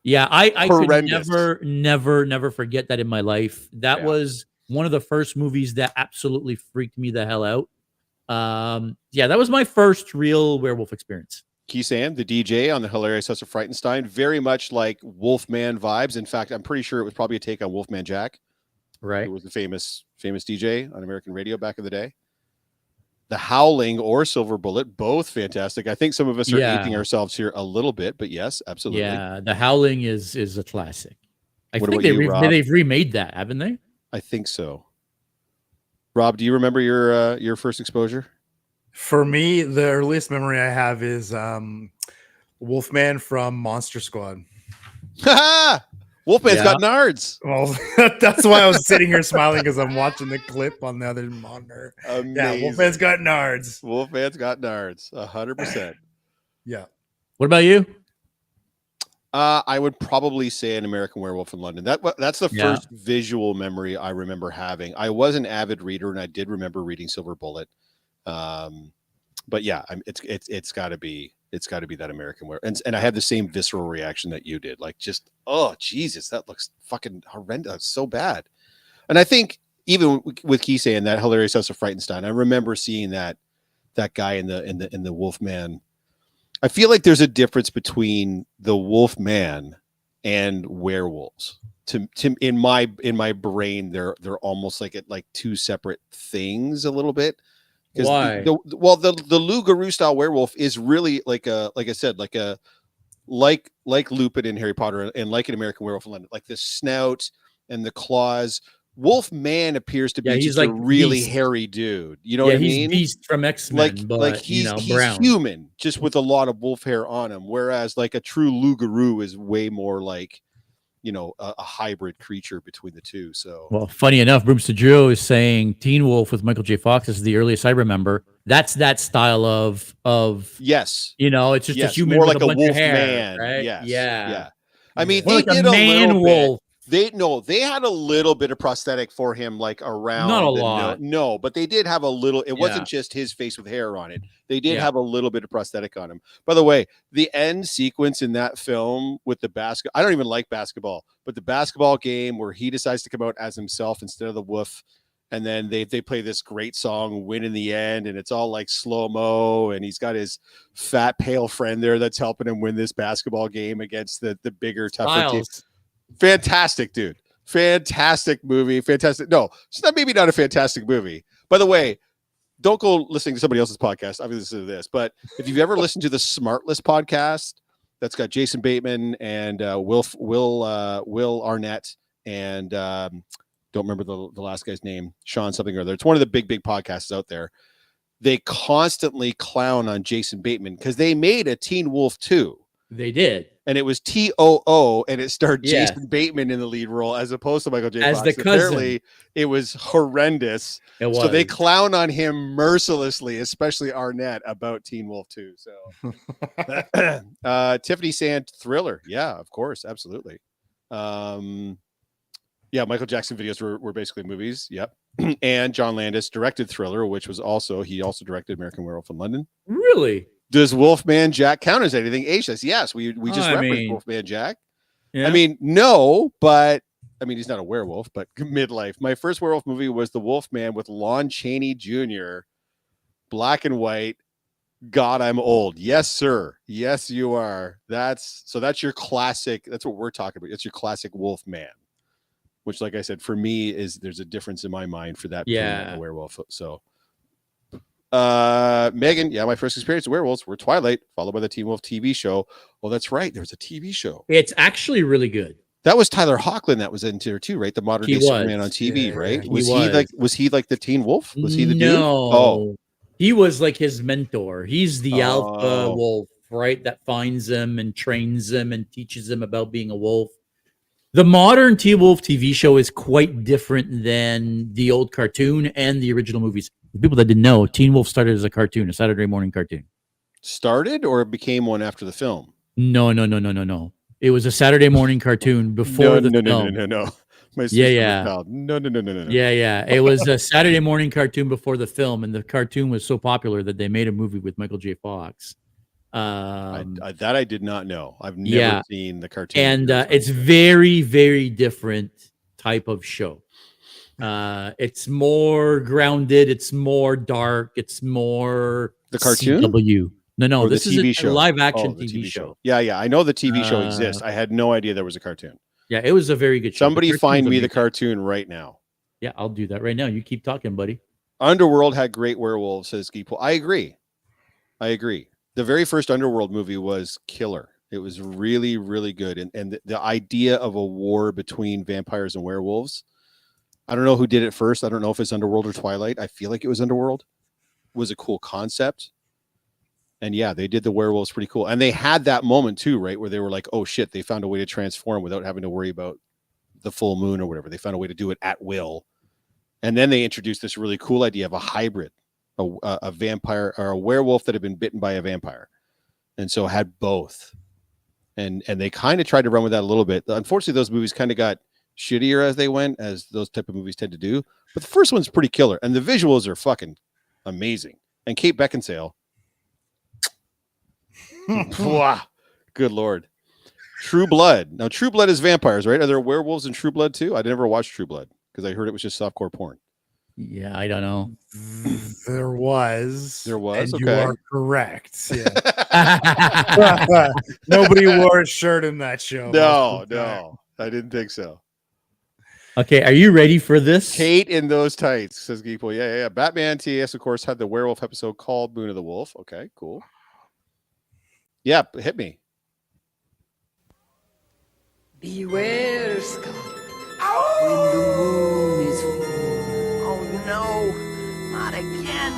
Yeah, I could never forget that in my life. That was one of the first movies that absolutely freaked me the hell out. That was my first real werewolf experience. Keysand, the DJ on the Hilarious House of Frightenstein, very much like Wolfman vibes. In fact, I'm pretty sure it was probably a take on Wolfman Jack, right? Who was the famous DJ on American radio back in the day. The Howling or Silver Bullet, both fantastic. I think some of us are aping ourselves here a little bit, but yes, absolutely. Yeah, The Howling is a classic. I think they've remade that, haven't they? I think so. Rob, do you remember your first exposure? For me, the earliest memory I have is Wolfman from Monster Squad. Wolfman's got nards. Well, that's why I was sitting here smiling, because I'm watching the clip on the other monitor. Amazing. Yeah, Wolfman's got nards. 100%. Yeah. What about you? I would probably say An American Werewolf in London. That's the first visual memory I remember having. I was an avid reader, and I did remember reading Silver Bullet. But yeah, it's got to be that American Werewolf, and I had the same visceral reaction that you did. Like, just, oh Jesus, that looks fucking horrendous, so bad. And I think even with Key saying that Hilarious House of Frightenstein, I remember seeing that guy in the Wolfman. I feel like there's a difference between the Wolfman and werewolves. In my brain, they're almost like two separate things a little bit. Why? The loup-garou style werewolf is really like I said, like a like Lupin in Harry Potter and like in American Werewolf in London, like the snout and the claws. Wolfman appears to be he's just like a really Beast. hairy dude. You know what I he's mean? Beast from X-Men, but he's brown. human, just with a lot of wolf hair on him. Whereas like a true Loup-garou is way more like, a hybrid creature between the two. So Well, funny enough, Broomster Joe is saying Teen Wolf with Michael J. Fox is the earliest I remember. That's that style of yes, it's just a human more with like a a bunch of wolf hair, man. right? Yes, Yeah. I mean, More they like a did a man little bit. wolf. They had a little bit of prosthetic for him, like around Not a the lot. no, but they did have a little. It Yeah. wasn't just his face with hair on it. They did Yeah. have a little bit of prosthetic on him. By the way, the end sequence in that film with the basketball, I don't even like basketball, but the basketball game where he decides to come out as himself instead of the wolf, and then they play this great song, "Win in the End," and it's all like slow-mo, and he's got his fat, pale friend there that's helping him win this basketball game against the bigger, tougher team. Fantastic, dude. Fantastic movie. Fantastic. No, it's not, maybe not a fantastic movie. By the way, don't go listening to somebody else's podcast. I've listened to this, but if you've ever listened to the Smartless podcast, that's got Jason Bateman and Will Arnett and don't remember the last guy's name, Sean something or other. It's one of the big podcasts out there. They constantly clown on Jason Bateman because they made a Teen Wolf 2. They did. And it was TOO, and it starred Yeah. Jason Bateman in the lead role as opposed to Michael J. As Fox. the cousin. Apparently, it was horrendous. It was. So they clown on him mercilessly, especially Arnett, about Teen Wolf 2. So Tiffany Sand Thriller. Yeah, of course. Absolutely. Yeah, Michael Jackson videos were basically movies. Yep. And John Landis directed Thriller, which was he also directed American Werewolf in London. Really? Does Wolfman Jack count as anything? Ace says yes. We just referenced Wolfman Jack. Yeah. I mean, no, but I mean he's not a werewolf, but midlife. My first werewolf movie was The Wolfman with Lon Chaney Jr. Black and white. God, I'm old. Yes, sir. Yes, you are. That's your classic. That's what we're talking about. It's your classic Wolfman, which, like I said, for me there's a difference in my mind for that being a werewolf. So. Megan, my first experience with werewolves were Twilight, followed by the Teen Wolf TV show. Well, that's right. There was a TV show. It's actually really good. That was Tyler Hoechlin that was in there too, right? The modern day Superman on TV, right? Was he like the Teen Wolf? Was he the dude? Oh, he was like his mentor. He's the alpha wolf, right? That finds him and trains him and teaches him about being a wolf. The modern Teen Wolf TV show is quite different than the old cartoon and the original movies. The people that didn't know, Teen Wolf started as a cartoon, a Saturday morning cartoon. Started or it became one after the film? No. It was a Saturday morning cartoon before the film. No. My No. Yeah. It was a Saturday morning cartoon before the film, and the cartoon was so popular that they made a movie with Michael J. Fox. That I did not know. I've never seen the cartoon. And it's very, very different type of show. It's more grounded. It's more dark. It's more the cartoon. CW. No. Or this is TV a show. live action TV show. Yeah. I know the TV show exists. I had no idea there was a cartoon. Yeah, it was a very good show. Somebody find me the cartoon right now. Yeah, I'll do that right now. You keep talking, buddy. Underworld had great werewolves, says Geek Boutique. I agree. The very first Underworld movie was killer. It was really, really good. And the idea of a war between vampires and werewolves, I don't know who did it first. I don't know if it's Underworld or Twilight. I feel like it was Underworld. It was a cool concept. And yeah, they did the werewolves pretty cool. And they had that moment too, right? Where they were like, oh shit, they found a way to transform without having to worry about the full moon or whatever. They found a way to do it at will. And then they introduced this really cool idea of a hybrid, a vampire or a werewolf that had been bitten by a vampire. And so had both. And they kind of tried to run with that a little bit. Unfortunately, those movies kind of got shittier as they went, as those type of movies tend to do. But the first one's pretty killer. And the visuals are fucking amazing. And Kate Beckinsale. Good Lord. True Blood. Now, True Blood is vampires, right? Are there werewolves in True Blood too? I never watched True Blood because I heard it was just softcore porn. Yeah, I don't know. There was. And okay. You are correct. Yeah. Nobody wore a shirt in that show. No. I didn't think so. Okay, are you ready for this? Kate in those tights, says Geekpool. Yeah. Batman TAS, of course, had the werewolf episode called Moon of the Wolf. Okay, cool. Yeah, hit me. Beware, Scott. When the moon is full. Oh no, not again.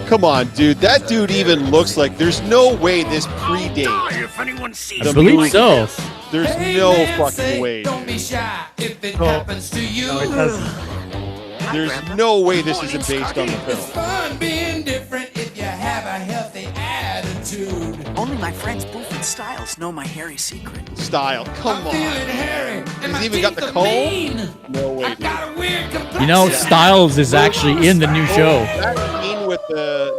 Come on, dude. That dude even looks like there's no way this predates. If anyone sees The I believe movie. so. There's no fucking way. Don't be Dude. shy if it No. happens to you. No, it doesn't. There's no way this isn't based on the It's film. fun being different if you have a healthy attitude. Only my friends Boof and Styles know my hairy secret. Style. Come I'm on. feeling hairy. And He's my even got teeth the are comb? mean. No way, I dude. got a weird complexion. You know, Styles is actually in the new show. That scene with the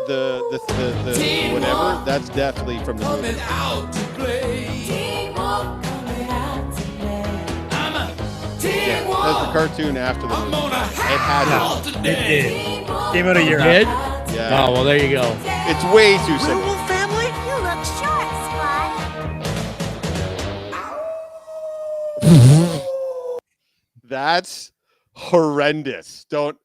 whatever, that's definitely from the Coming movie. out to play. I'm a teen Yeah, wolf. that's the cartoon after the I'm movie. gonna It had howl to. It today. did. Came out a year Did? after. Yeah. Oh well, there you go. It's way too simple. Werewolf family? You look short, Spot. That's horrendous. Don't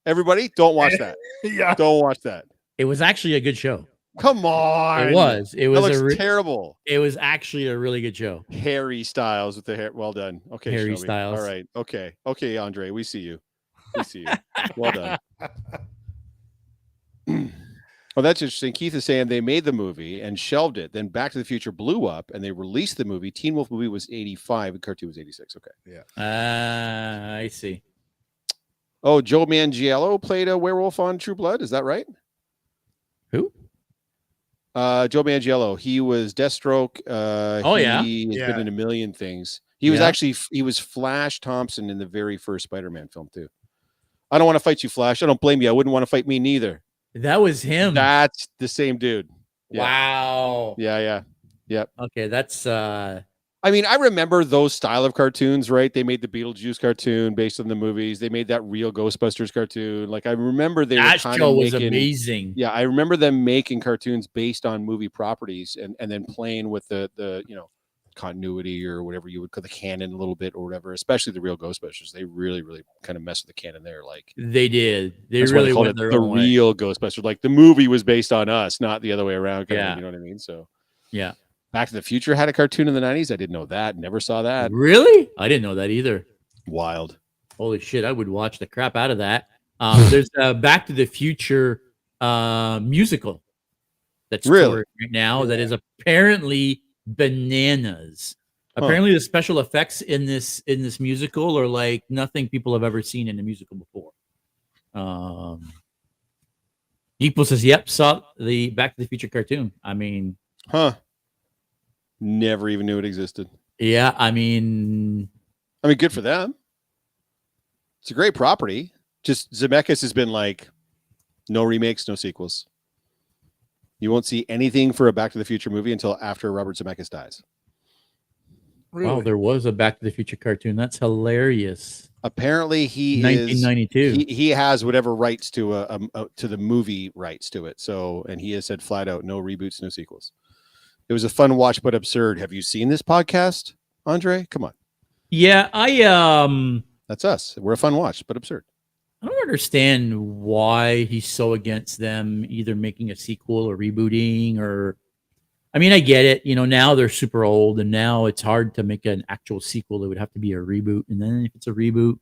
everybody don't watch that. Yeah. Don't watch that. It was actually a good show. Come on. It was. It That was looks a. terrible. It was actually a really good show. Harry Styles with the hair. Well done. Okay, Harry Shelby. Styles. All right. Okay. Okay, Andre. We see you. We see you. Well done. Well, that's interesting. Keith is saying they made the movie and shelved it. Then Back to the Future blew up and they released the movie. Teen Wolf movie was 85 and cartoon was 86. Okay. I see. Oh, Joe Manganiello played a werewolf on True Blood. Is that right? Who? Joe Manganiello. He was Deathstroke. Yeah. He has Yeah. been in a million things. He was Yeah. actually he was Flash Thompson in the very first Spider-Man film too. I don't want to fight you, Flash. I don't blame you. I wouldn't want to fight me neither. That was him. That's the same dude. Yeah. Wow. Yeah. Okay, that's I mean, I remember those style of cartoons, right? They made the Beetlejuice cartoon based on the movies. They made that real Ghostbusters cartoon. Like I remember they were that kind show of was making, amazing. yeah, I remember them making cartoons based on movie properties and then playing with the continuity or whatever you would call the canon a little bit or whatever, especially the real Ghostbusters. They really, really kind of messed with the canon there. Like They did. They that's why really called went it their the own way. real Ghostbusters. Like the movie was based on us, not the other way around. Yeah. You know what I mean? So Yeah. Back to the Future had a cartoon in the 90s. I didn't know that. Never saw that. Really? I didn't know that either. Wild. Holy shit! I would watch the crap out of that. There's a Back to the Future musical that's Really? touring right now that is apparently bananas. Huh. Apparently, the special effects in this musical are like nothing people have ever seen in a musical before. Geekpool says, "Yep, saw the Back to the Future cartoon." I mean, Huh. Never even knew it existed. yeah, I mean, Good for them. It's a great property. Just Zemeckis has been like, no remakes, no sequels. You won't see anything for a Back to the Future movie until after Robert Zemeckis dies. wow, there was a Back to the Future cartoon. That's hilarious. Apparently, he is 1992. he has whatever rights to to the movie rights to it. So, and he has said flat out, no reboots, no sequels. It was a fun watch, but absurd. Have you seen this podcast, Andre? Come on, Yeah, I that's us. We're a fun watch, but absurd. I don't understand why he's so against them either making a sequel or rebooting or I mean, I get it. You know, now they're super old and now it's hard to make an actual sequel. It would have to be a reboot. And then if it's a reboot,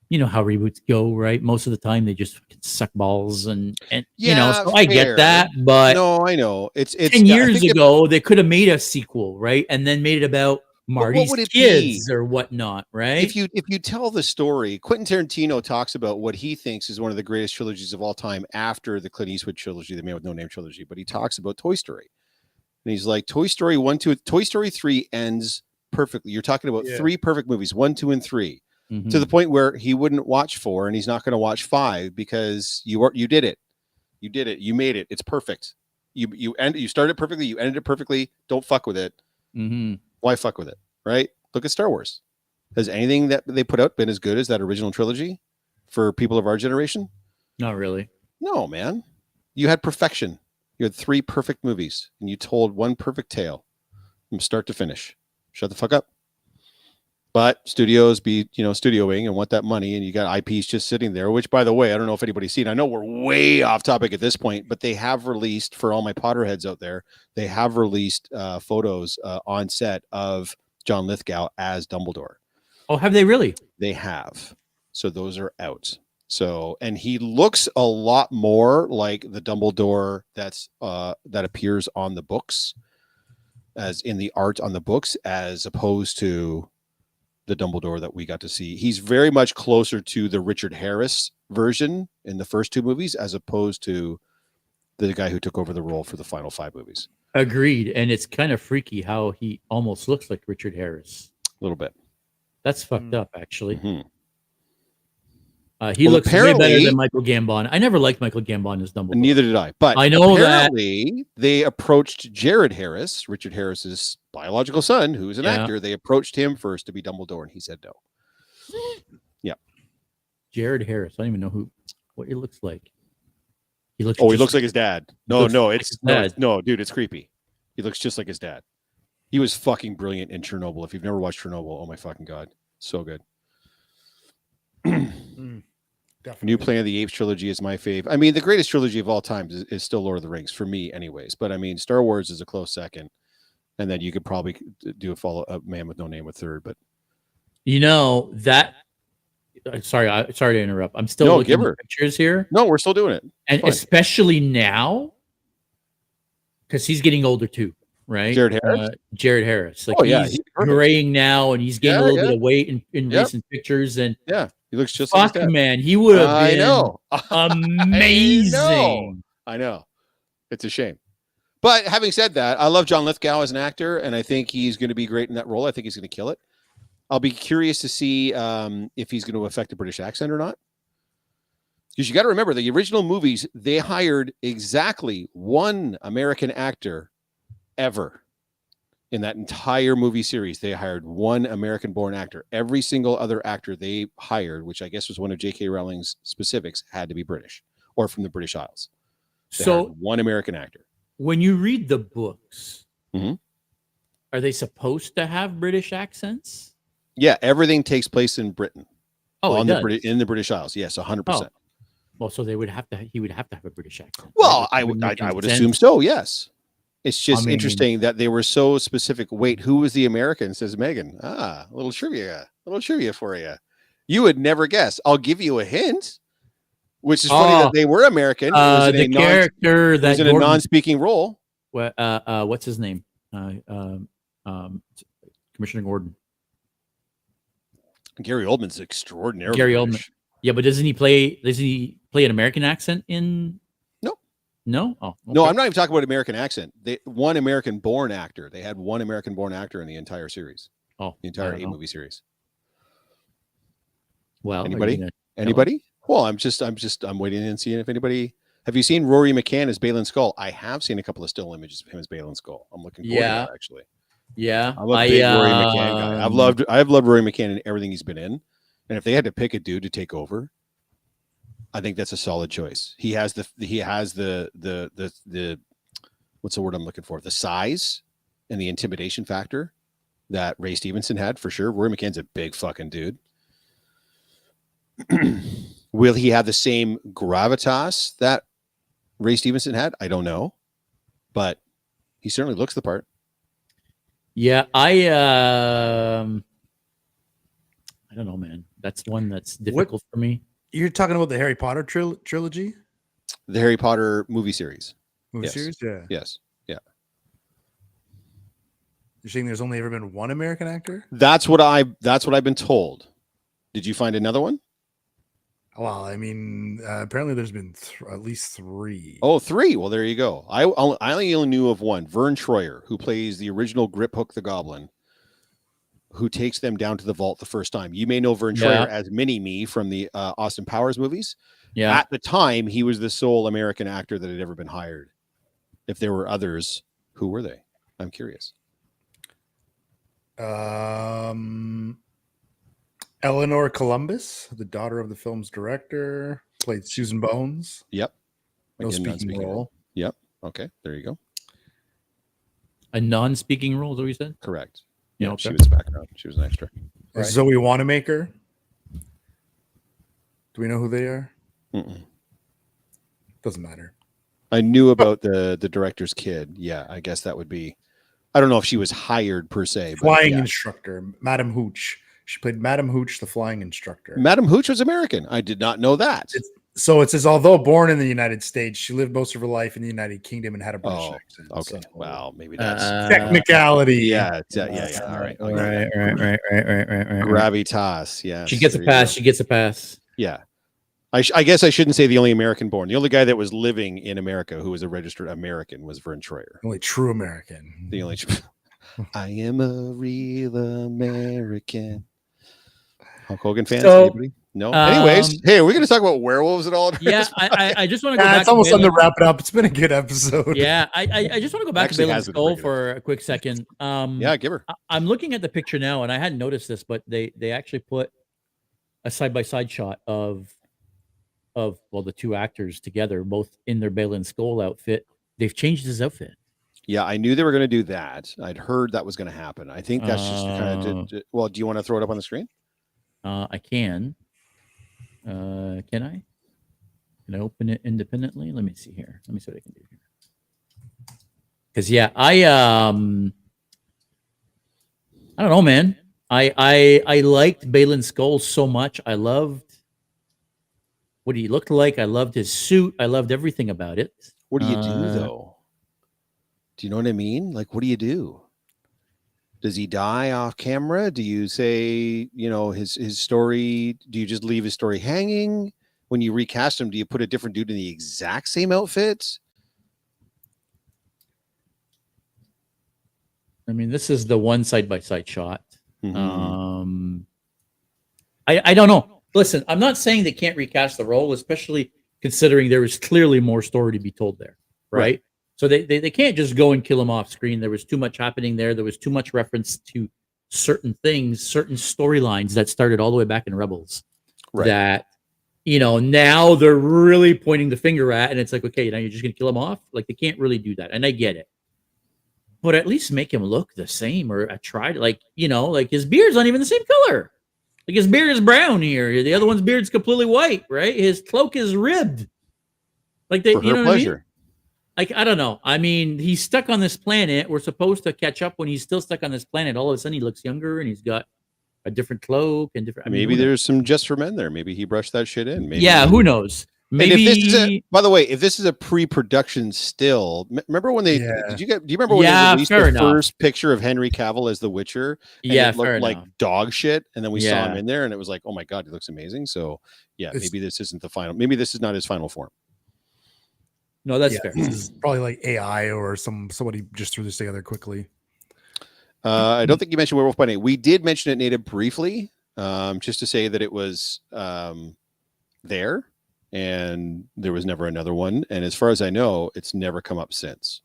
you know how reboots go, right? Most of the time they just suck balls and you know, Yeah, so I get fair. that, but No, I know. It's 10 I years think it- ago they could have made a sequel, right? And then made it about Marty's would it kids be? or whatnot, right? if you tell the story, Quentin Tarantino talks about what he thinks is one of the greatest trilogies of all time after the Clint Eastwood trilogy, the Man with No Name trilogy, but he talks about Toy Story. And he's like, Toy Story 1, 2, Toy Story 3 ends perfectly. You're talking about three perfect movies, 1, 2, and 3, Mhm. to the point where he wouldn't watch 4 and he's not going to watch 5 because you did it. You did it. You made it. It's perfect. You started perfectly, you ended it perfectly. Don't fuck with it. Mhm. Why fuck with it? Right? Look at Star Wars. Has anything that they put out been as good as that original trilogy for people of our generation? Not really. No, man. You had perfection. You had 3 perfect movies and you told one perfect tale from start to finish. Shut the fuck up. But studios be, studioing and want that money, and you got IPs just sitting there, which, by the way, I don't know if anybody's seen. I know we're way off topic at this point, but they have released, for all my Potterheads out there, they have released photos on set of John Lithgow as Dumbledore. Oh, have they really? They have. So those are out. So, and he looks a lot more like the Dumbledore that appears on the books, as in the art on the books, as opposed to the Dumbledore that we got to see. He's very much closer to the Richard Harris version in the first 2 movies, as opposed to the guy who took over the role for the final 5 movies. Agreed. And it's kind of freaky how he almost looks like Richard Harris. A little bit. That's fucked up, actually. Mm-hmm. He looks way better than Michael Gambon. I never liked Michael Gambon as Dumbledore. Neither did I. But I know apparently they approached Jared Harris, Richard Harris's biological son, who's an actor. They approached him first to be Dumbledore, and he said no. Yeah. Jared Harris. I don't even know what he looks like. He looks like his dad. No, dude, it's creepy. He looks just like his dad. He was fucking brilliant in Chernobyl. If you've never watched Chernobyl, oh my fucking God. So good. New Planet of the Apes trilogy is my fave. I mean, the greatest trilogy of all time is still Lord of the Rings for me, anyways. But I mean, Star Wars is a close second, and then you could probably do a follow-up Man with No Name with third. But that. Sorry to interrupt. I'm still looking at pictures here. No, we're still doing it. And especially now, because he's getting older too, right? Jared Harris. Like he's graying now, and he's gaining a little bit of weight in recent pictures. And he looks just like his dad. Man, he would have been amazing. I know. It's a shame. But having said that, I love John Lithgow as an actor, and I think he's going to be great in that role. I think he's going to kill it. I'll be curious to see if he's going to affect a British accent or not. Because you got to remember, the original movies, they hired exactly one American actor ever. In that entire movie series, they hired one American-born actor. Every single other actor they hired, which I guess was one of J.K. Rowling's specifics, had to be British or from the British Isles. So one American actor. When you read the books, are they supposed to have British accents? Yeah, everything takes place in Britain. Oh, in the British Isles. Yes, 100%. Well, so he would have to have a British accent. Well, I would assume so. Yes. It's just interesting that they were so specific. Wait, who was the American? Says Megan. A little trivia for you. You would never guess. I'll give you a hint, which is funny that they were American. The character that was in a non-speaking role. What's his name? Commissioner Gordon. Gary Oldman's extraordinary. Gary Oldman. Yeah, but doesn't he play an American accent in? No? Oh. Okay. No, I'm not even talking about American accent. One American-born actor. They had one American-born actor in the entire series. Oh. The entire 8-movie series. Well, anybody? Well, I'm waiting and seeing if anybody. Have you seen Rory McCann as Balin Skull? I have seen a couple of still images of him as Balin Skull. I'm looking forward to that, actually. Yeah. I'm a big Rory McCann guy. I've loved Rory McCann in everything he's been in. And if they had to pick a dude to take over, I think that's a solid choice. He has the what's the word I'm looking for? The size and the intimidation factor that Ray Stevenson had, for sure. Rory McCann's a big fucking dude. Will he have the same gravitas that Ray Stevenson had? I don't know. But he certainly looks the part. Yeah, I don't know, man. That's one that's difficult for me. You're talking about the Harry Potter trilogy? The Harry Potter movie series. Series? Yeah. Yes. Yeah. You're saying there's only ever been one American actor? That's what I've been told. Did you find another one? Well, I mean, apparently there's been at least 3. Oh, 3. Well, there you go. I only knew of one, Vern Troyer, who plays the original Griphook the Goblin, who takes them down to the vault the first time. You may know Vern Troyer as Mini-Me from the Austin Powers movies. Yeah. At the time, he was the sole American actor that had ever been hired. If there were others, who were they? I'm curious. Eleanor Columbus, the daughter of the film's director, played Susan Bones. Yep. No speaking role. Yep. Okay. There you go. A non-speaking role, is that what you said? Correct. Yeah. Okay. She was background. She was an extra. Right. Zoe Wanamaker. Do we know who they are? Mm-mm. Doesn't matter. I knew about the director's kid. Yeah, I guess that would be. I don't know if she was hired per se. But Flying yeah. instructor, Madam Hooch. She played Madam Hooch, the flying instructor. Madam Hooch was American. I did not know that. So it says, although born in the United States, she lived most of her life in the United Kingdom and had a British accent. Okay. So, Well, maybe that's technicality. yeah. All right. Right. Right. Gravitas. Yeah. She gets a pass. She gets a pass. Yeah. I guess I shouldn't say the only American born. The only guy that was living in America who was a registered American was Vern Troyer. Only true American. The only. I am a real American. Hulk Hogan fans? So, Anybody? No. Anyways, hey, are we going to talk about werewolves at all? Yeah, I just want to go Yeah, back. it's almost to time to wrap it up. It's been a good episode. Yeah, I just want to go back Actually to Bale and has been Skull pretty good. for a quick second. Yeah, give her. I'm looking at the picture now, and I hadn't noticed this, but they actually put a side by side shot of the two actors together, both in their Bale and Skull outfit. They've changed his outfit. Yeah, I knew they were going to do that. I'd heard that was going to happen. I think that's just kind of. Well, do you want to throw it up on the screen? I can. Can I? Can I open it independently? Let me see here. Let me see what I can do here. Because yeah, I don't know, man. I liked Bale and Skull so much. I loved what he looked like. I loved his suit. I loved everything about it. What do you do though? Do you know what I mean? Like, what do you do? Does he die off camera? Do you say, his story? Do you just leave his story hanging? When you recast him, do you put a different dude in the exact same outfit? I mean, this is the one side by side shot. Mm-hmm. I don't know. Listen, I'm not saying they can't recast the role, especially considering there is clearly more story to be told there, right? So they can't just go and kill him off screen. There was too much happening there. There was too much reference to certain things, certain storylines that started all the way back in Rebels. Right. That, now they're really pointing the finger at, and it's like, okay, now you're just going to kill him off? Like, they can't really do that. And I get it. But at least make him look the same, or try to, like his beard's not even the same color. Like, his beard is brown here. The other one's beard's completely white, right? His cloak is ribbed. Like, they, For her pleasure. What I mean? Like, I don't know. I mean, he's stuck on this planet. We're supposed to catch up when he's still stuck on this planet. All of a sudden, he looks younger, and he's got a different cloak and different. Maybe there's some Just for Men there. Maybe he brushed that shit in. Maybe. Yeah, who knows? Maybe. And if this is by the way, if this is a pre-production still, remember when they do you remember when they released the first picture of Henry Cavill as the Witcher? And it looked like dog shit, and then we saw him in there, and it was like, oh my god, he looks amazing. So yeah, maybe this isn't the final. Maybe this is not his final form. No, that's fair. This is probably like AI or somebody just threw this together quickly. I don't think you mentioned Werewolf by Night. We did mention it, Native, briefly, just to say that it was there, and there was never another one. And as far as I know, it's never come up since.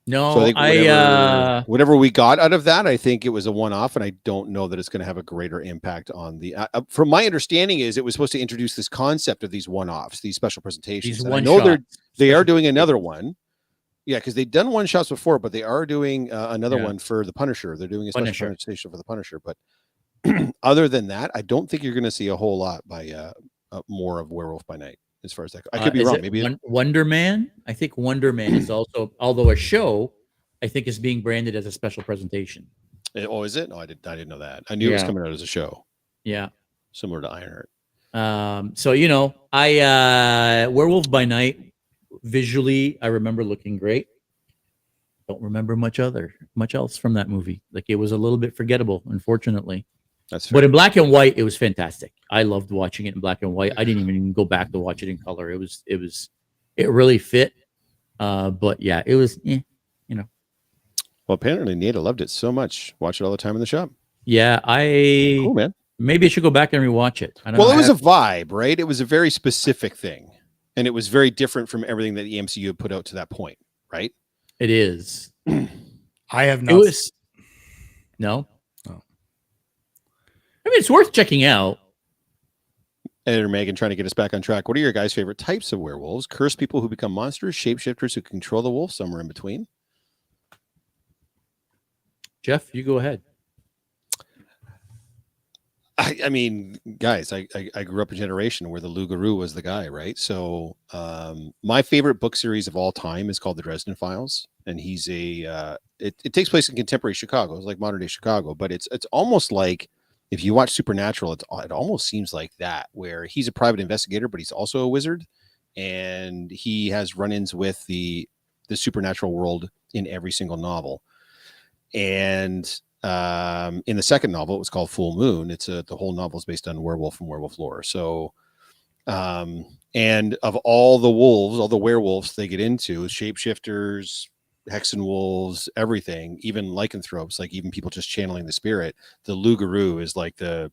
No, so I think whatever we got out of that, I think it was a one-off, and I don't know that it's going to have a greater impact on the. From my understanding, is it was supposed to introduce this concept of these one-offs, these special presentations. I know they are doing another one. Yeah, because they've done one shots before, but they are doing another one for the Punisher. They're doing a special presentation for the Punisher. But other than that, I don't think you're going to see a whole lot by more of Werewolf by Night. As far as that, I could be wrong. Maybe Wonder Man. I think Wonder Man is also, although a show, I think is being branded as a special presentation. Oh, is it? No, I didn't know that. I knew it was coming out as a show. Yeah, similar to Ironheart. So I Werewolf by Night. Visually, I remember looking great. Don't remember much else from that movie. Like, it was a little bit forgettable, unfortunately. That's fair. But in black and white, it was fantastic. I loved watching it in black and white. I didn't even go back to watch it in color. It really fit. But yeah, it was, Well, apparently Nada loved it so much. Watch it all the time in the shop. Yeah, cool, man. Maybe I should go back and rewatch it. It was a vibe, right? It was a very specific thing. And it was very different from everything that the MCU had put out to that point, right? It is. I have not. It was. No. Oh. I mean, it's worth checking out. Editor Megan trying to get us back on track. What are your guys' favorite types of werewolves? Cursed people who become monsters, shapeshifters who control the wolf, somewhere in between. Jeff, you go ahead. I mean, guys, I grew up a generation where the Loup-garou was the guy, right? So my favorite book series of all time is called The Dresden Files, and he's it takes place in contemporary Chicago. It's like modern day Chicago, but it's almost like if you watch Supernatural, it almost seems like that, where he's a private investigator, but he's also a wizard, and he has run-ins with the supernatural world in every single novel. And in the second novel, it was called Full Moon. The whole novel is based on werewolf and werewolf lore. So, and of all the wolves, all the werewolves they get into, shapeshifters, hexen wolves, everything, even lycanthropes, like even people just channeling the spirit, the Loup-garou is like the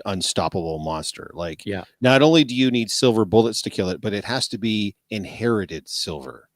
unstoppable monster. Like, Yeah. not only do you need silver bullets to kill it, but it has to be inherited silver.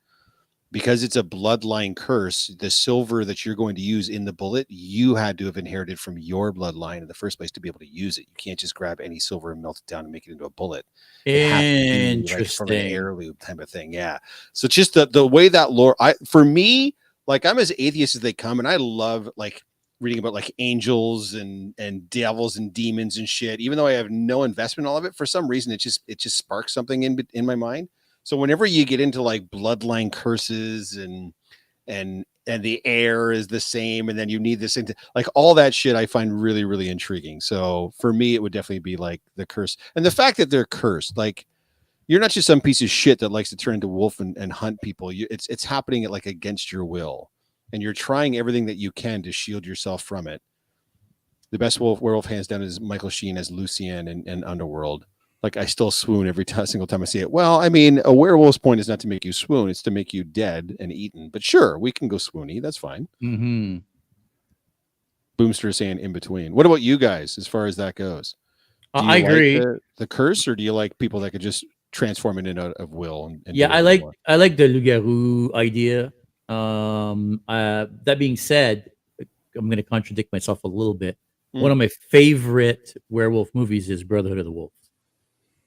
Because it's a bloodline curse, the silver that you're going to use in the bullet, you had to have inherited from your bloodline in the first place to be able to use it. You can't just grab any silver and melt it down and make it into a bullet. It has to be like from an heirloom type of thing. Yeah. So just the way that lore, for me, like I'm as atheist as they come, and I love like reading about like angels and devils and demons and shit. Even though I have no investment in all of it, for some reason it just sparks something in my mind. So whenever you get into like bloodline curses and the air is the same, and then you need this thing to, like all that shit, I find really, really intriguing. So for me, it would definitely be like the curse, and the fact that they're cursed. Like you're not just some piece of shit that likes to turn into wolf and hunt people. It's happening like against your will, and you're trying everything that you can to shield yourself from it. The best werewolf hands down is Michael Sheen as Lucien in Underworld. Like I still swoon every single time I see it. Well, I mean, a werewolf's point is not to make you swoon; it's to make you dead and eaten. But sure, we can go swoony. That's fine. Mm-hmm. Boomster is saying in between. What about you guys, as far as that goes? Do you I agree. Like the curse, or do you like people that could just transform it into of will? And Yeah, I like the Loup-garou idea. That being said, I'm going to contradict myself a little bit. One of my favorite werewolf movies is Brotherhood of the Wolf.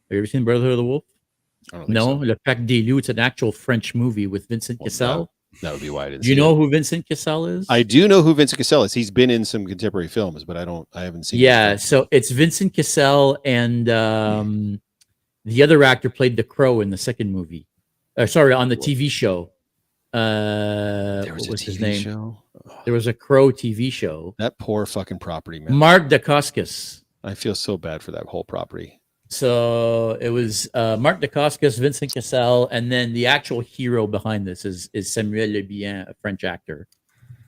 Have you ever seen Brotherhood of the Wolf? I don't think No, so. Le Pacte des Loups. It's an actual French movie with Vincent Cassel. That would be why I didn't. Do you know who Vincent Cassel is? I do know who Vincent Cassel is. He's been in some contemporary films, but I haven't seen. Yeah, so it's Vincent Cassel, and the other actor played the Crow in the second movie. Sorry, on the TV show. What was his name? Show? There was a Crow TV show. That poor fucking property, man. Mark Dacascos. I feel so bad for that whole property. So it was Mark Dacascos, Vincent Cassel, and then the actual hero behind this is Samuel Le Bien, a French actor.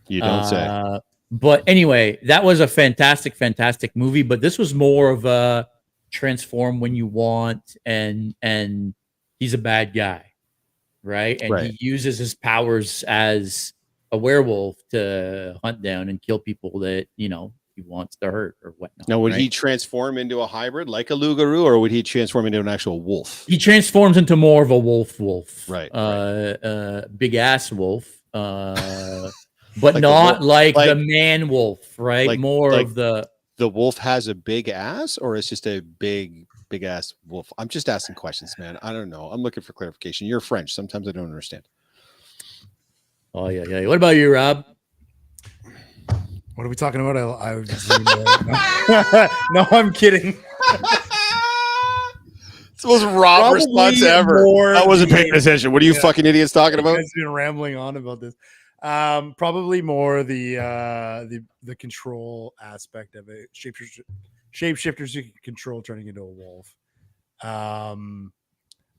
You don't say. But anyway, that was a fantastic movie. But this was more of a transform when you want, and he's a bad guy, right? And he uses his powers as a werewolf to hunt down and kill people that he wants to hurt or whatnot. Now, would he transform into a hybrid like a Loup-garou, or would he transform into an actual wolf? He transforms into more of a wolf, right? Big ass wolf, but like not like the man wolf, right? Like, more of the wolf has a big ass, or it's just a big ass wolf. I'm just asking questions, man. I don't know. I'm looking for clarification. You're French. Sometimes I don't understand. Oh yeah. What about you, Rob? What are we talking about? No, I'm kidding. It's the most Rob response ever. I wasn't paying attention. What are you fucking idiots talking about? I've been rambling on about this. Probably more the control aspect of it. Shapeshifters you can control turning into a wolf.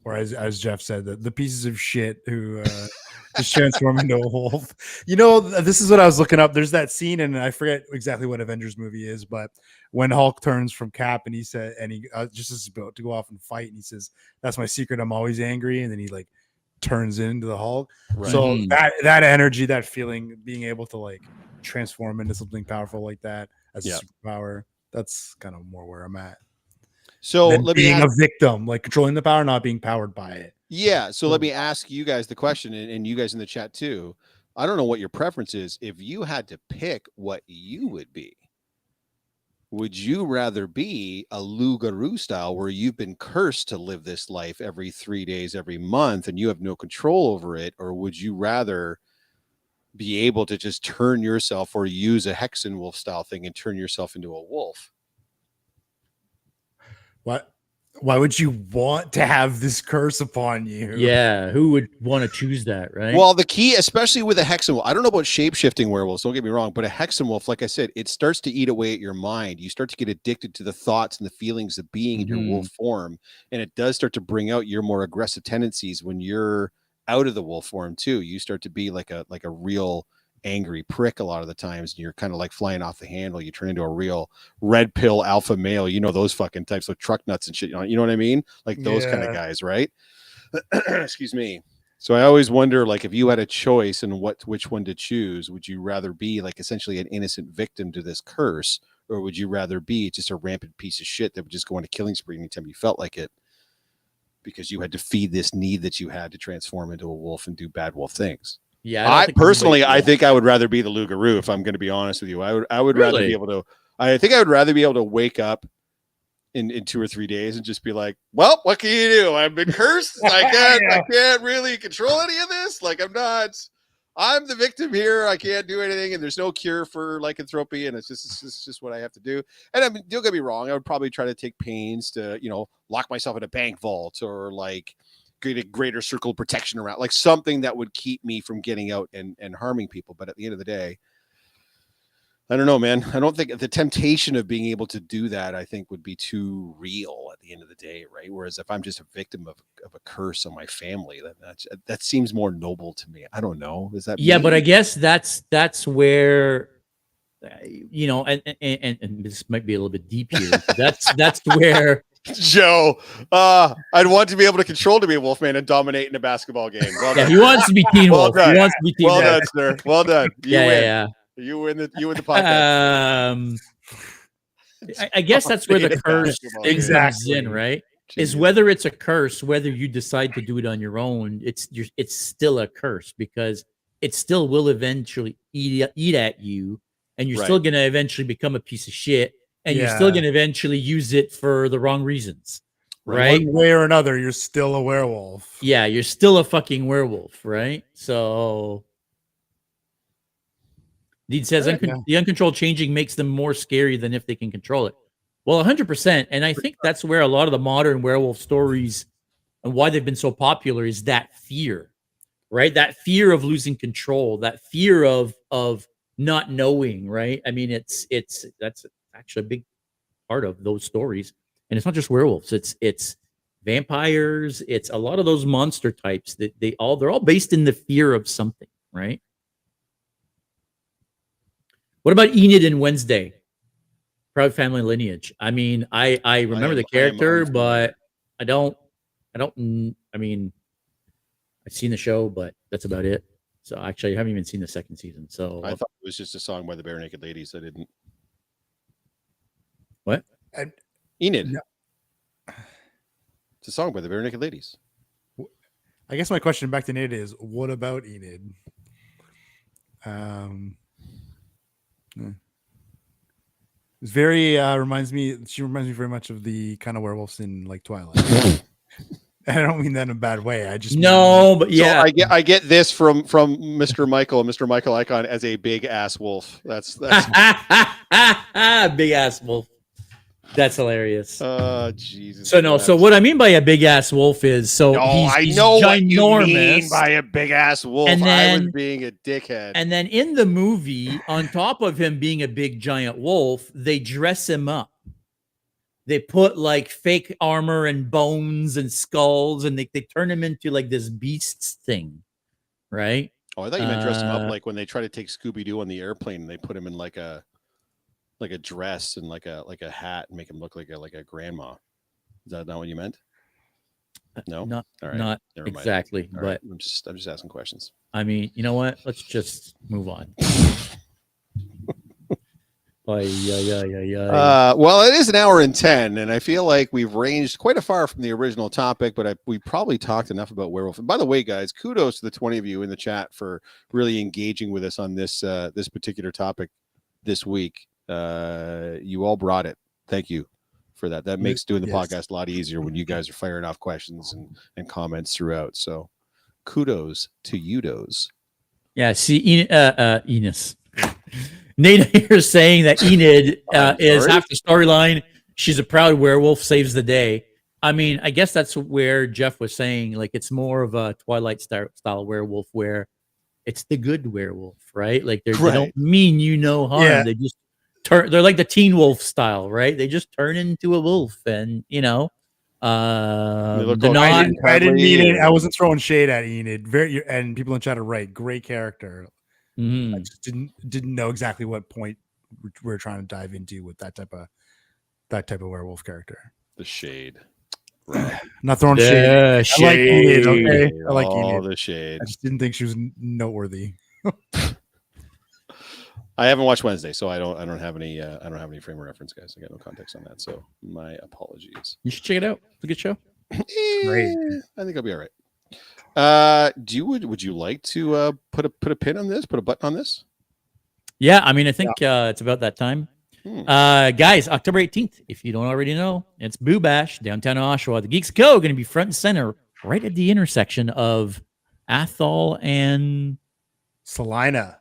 Or as Jeff said, the pieces of shit who just transform into a wolf. This is what I was looking up. There's that scene, and I forget exactly what Avengers movie is, but when Hulk turns from Cap and he said, and he just is about to go off and fight, and he says, "That's my secret. I'm always angry," and then he like turns into the Hulk. Right. So that energy, that feeling, being able to like transform into something powerful like that as a superpower, that's kind of more where I'm at. So let me being a victim, like controlling the power, not being powered by it. Yeah. So let me ask you guys the question, and you guys in the chat too. I don't know what your preference is. If you had to pick what you would be, would you rather be a Loup-garou style where you've been cursed to live this life every 3 days, every month, and you have no control over it? Or would you rather be able to just turn yourself or use a hexen wolf style thing and turn yourself into a wolf? What? Why would you want to have this curse upon you? Yeah, who would want to choose that, right? Well, the key, especially with a hexenwolf, I don't know about shape-shifting werewolves, don't get me wrong, but a hexenwolf, like I said, it starts to eat away at your mind. You start to get addicted to the thoughts and the feelings of being in your wolf form, and it does start to bring out your more aggressive tendencies when you're out of the wolf form too. You start to be like a real angry prick a lot of the times, and you're kind of like flying off the handle. You turn into a real red pill alpha male, those fucking types of truck nuts and shit, you know what I mean, like those kind of guys, right? Excuse me. So I always wonder, like, if you had a choice and which one to choose, would you rather be like essentially an innocent victim to this curse, or would you rather be just a rampant piece of shit that would just go on a killing spree anytime you felt like it, because you had to feed this need that you had to transform into a wolf and do bad wolf things? Yeah, I personally, I think I would rather be the Lugaroo. If I'm going to be honest with you, I would rather be able to. I think I would rather be able to wake up in 2 or 3 days and just be like, well, what can you do? I've been cursed. I can't really control any of this. Like, I'm the victim here. I can't do anything, and there's no cure for lycanthropy, and it's just what I have to do. And I mean, don't get me wrong, I would probably try to take pains to, lock myself in a bank vault, or like get a greater circle of protection around, like something that would keep me from getting out and harming people. But at the end of the day, I don't know, man. I don't think the temptation of being able to do that, I think, would be too real at the end of the day, right? Whereas if I'm just a victim of a curse on my family, that seems more noble to me. I don't know. Is that but I guess that's where, and this might be a little bit deep here. That's where Joe, I'd want to be able to control to be a Wolfman and dominate in a basketball game. Well done. he wants to be Teen Wolf. He wants to be Teen Well Wolf. done, sir. Well done. You win. Yeah. You win the podcast. I guess that's where the curse comes in, right? Is whether it's a curse, whether you decide to do it on your own, it's still a curse, because it still will eventually eat at you, and you're still going to eventually become a piece of shit, and you're still going to eventually use it for the wrong reasons, right? One way or another, you're still a werewolf. Yeah, you're still a fucking werewolf, right? So Deed says the uncontrolled changing makes them more scary than if they can control it. Well, 100%. And I think that's where a lot of the modern werewolf stories and why they've been so popular is that fear, right? That fear of losing control, that fear of not knowing, right? I mean, that's actually a big part of those stories. And it's not just werewolves, it's vampires, it's a lot of those monster types that they're all based in the fear of something, right? What about Enid and Wednesday? Proud family lineage. I mean, I remember the character, but I mean, I've seen the show, but that's about it. So actually, I haven't even seen the second season. So I thought it was just a song by the Bare Naked Ladies. I didn't. What? Enid. No. It's a song by the Bare Naked Ladies. I guess my question back to Enid is, what about Enid? It's very she reminds me very much of the kind of werewolves in like Twilight. I don't mean that in a bad way. I just but yeah, so I get this from Mr. Michael Icon as a big ass wolf. That's big ass wolf. That's hilarious. Oh Jesus. So what I mean by a big ass wolf is he's I know ginormous. what you mean by a big ass wolf. And then, I was being a dickhead. And then in the movie, on top of him being a big giant wolf, they dress him up. They put like fake armor and bones and skulls, and they turn him into like this beast thing, right? Oh, I thought you meant dress him up like when they try to take Scooby-Doo on the airplane and they put him in like a dress and like a hat and make him look like a grandma. Is that not what you meant? No, not all right. Not Never mind. exactly. All but right. I'm just asking questions. I mean, you know what? Let's just move on. Well, it is an hour and 10, and I feel like we've ranged quite a far from the original topic, but we probably talked enough about werewolf. And by the way, guys, kudos to the 20 of you in the chat for really engaging with us on this particular topic this week. You all brought it. Thank you for that. That makes doing the podcast a lot easier when you guys are firing off questions and comments throughout. So kudos to you, Yeah, see, Enos. Nate here is saying that Enid is half the storyline. she's a proud werewolf, saves the day. I mean, I guess that's where Jeff was saying, like, it's more of a Twilight style werewolf where it's the good werewolf, right? Like they don't mean harm. Yeah. They just they're like the Teen Wolf style, right? They just turn into a wolf, and They look they're all not. I didn't mean it. cuddly. I wasn't throwing shade at Enid. And people in chat are right. Great character. I Mhm. just didn't know exactly what point we're trying to dive into with that type of werewolf character. The shade. Right. Not throwing The shade. I like Enid. shade. Okay, I like All Enid. the shade. I just didn't think she was noteworthy. I haven't watched Wednesday, so I don't have any frame of reference, guys. I got no context on that, so my apologies. You should check it out. It's a good show. Great. I think I'll be all right. Would you like to put a pin on this? Put a button on this? Yeah, I mean, I think it's about that time. Guys, October 18th, if you don't already know, it's Boo Bash, downtown Oshawa. The Geeks Co. going to be front and center right at the intersection of Athol and Salina.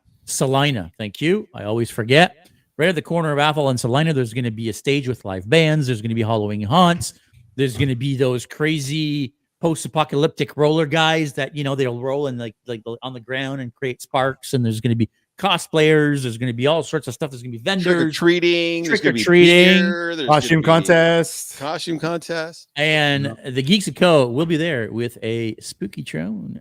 Thank you. I always forget. Right at the corner of Athol and Salina, there's going to be a stage with live bands. There's going to be Halloween haunts. There's going to be those crazy post-apocalyptic roller guys that, they'll roll and like on the ground and create sparks. And there's going to be cosplayers. There's going to be all sorts of stuff. There's going to be vendors. Trick-or-treating. Costume contest. And the Geeks and Co. will be there with a spooky Trone.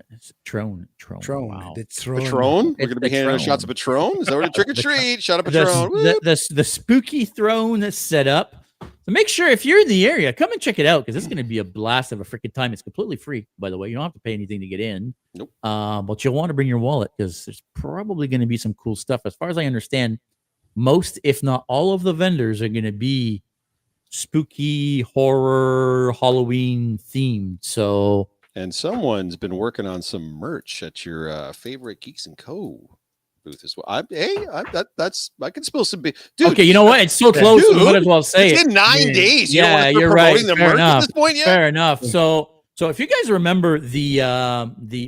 Wow. It's Patron? We're going to be handing out shots of Patron? Is that what a trick-or-treat? Shot of Patron. The spooky throne is set up. So make sure if you're in the area, come and check it out because it's going to be a blast of a freaking time. It's completely free, by the way. You don't have to pay anything to get in. Nope. But you'll want to bring your wallet because there's probably going to be some cool stuff. As far as I understand, most, if not all of the vendors are going to be spooky, horror, Halloween themed. So, and someone's been working on some merch at your favorite Geeks and Co. booth as well. I can spill some dude. Okay, you know what? It's so close. Dude, we might as well say it's in 9 days. You Yeah, don't you're promoting right. the merch at this point yet? Fair enough. So if you guys remember the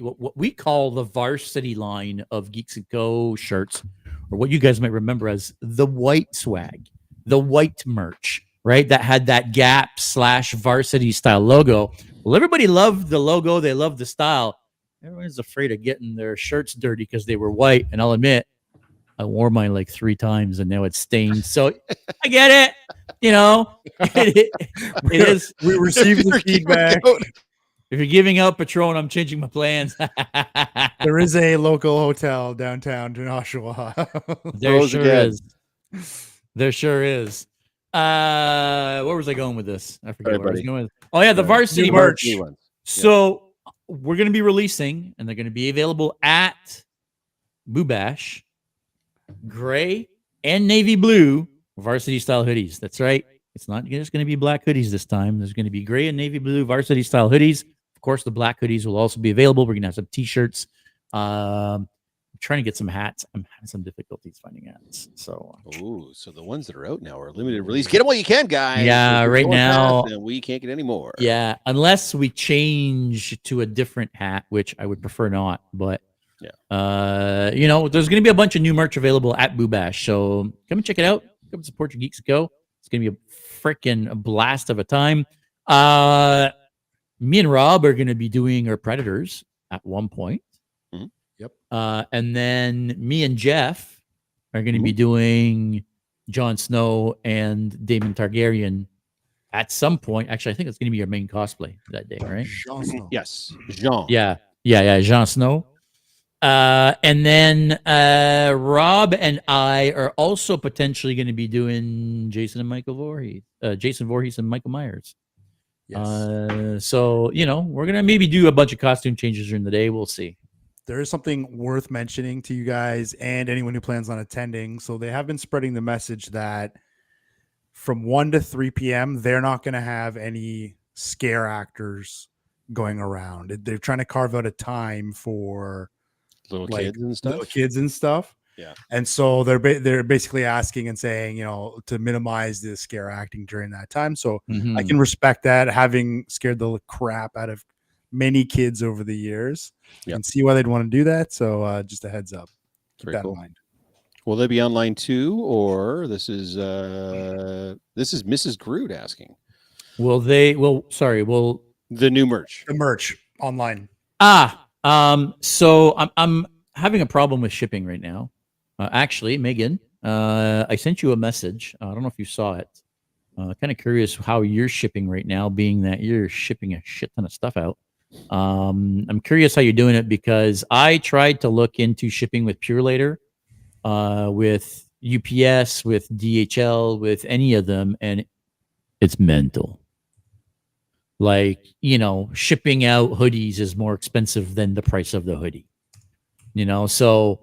what we call the varsity line of Geeks and Co shirts, or what you guys might remember as the white swag, the white merch, right? That had that Gap / varsity style logo. Well, everybody loved the logo. They loved the style. Everyone's afraid of getting their shirts dirty because they were white. And I'll admit, I wore mine like 3 times and now it's stained. So I get it. It is. We received the feedback. If you're giving out Patron, I'm changing my plans. There is a local hotel downtown in Oshawa. There sure is. There sure is. Where was I going with this? I forget where I was going with. Oh, yeah, the varsity merch. So we're going to be releasing, and they're going to be available at Boo Bash, gray and navy blue varsity style hoodies. That's right. It's not just going to be black hoodies this time. There's going to be gray and navy blue varsity style hoodies. Of course, the black hoodies will also be available. We're going to have some t-shirts. I'm trying to get some hats. I'm having some difficulties finding hats. So the ones that are out now are limited release. Get them while you can, guys. Yeah, right now we can't get any more. Yeah, unless we change to a different hat, which I would prefer not. But there's going to be a bunch of new merch available at Boo Bash. So come and check it out. Come and support your Geeks and Co. It's going to be a freaking blast of a time. Me and Rob are going to be doing our Predators at one point. Mm-hmm. Yep. And then me and Jeff are going to be doing Jon Snow and Daemon Targaryen at some point. Actually, I think it's going to be your main cosplay that day, right? Jon Snow. Yes. Jean. Yeah, Jon Snow. And then Rob and I are also potentially going to be doing Jason Voorhees and Michael Myers. Yes. So we're gonna maybe do a bunch of costume changes during the day. We'll see. There is something worth mentioning to you guys and anyone who plans on attending. So they have been spreading the message that from 1 to 3 p.m. they're not going to have any scare actors going around. They're trying to carve out a time for little kids and stuff. Yeah. And so they're basically asking and saying, to minimize the scare acting during that time. So I can respect that, having scared the crap out of many kids over the years, and see why they'd want to do that. So just a heads up. Keep that in mind. Will they be online too, or this is Mrs. Groot asking Will they? Well, sorry. Will the new merch. The merch online. So I'm having a problem with shipping right now. Actually, Megan, I sent you a message. I don't know if you saw it. Kind of curious how you're shipping right now, being that you're shipping a shit ton of stuff out. I'm curious how you're doing it because I tried to look into shipping with Purelator, with UPS, with DHL, with any of them, and it's mental. Like, shipping out hoodies is more expensive than the price of the hoodie. So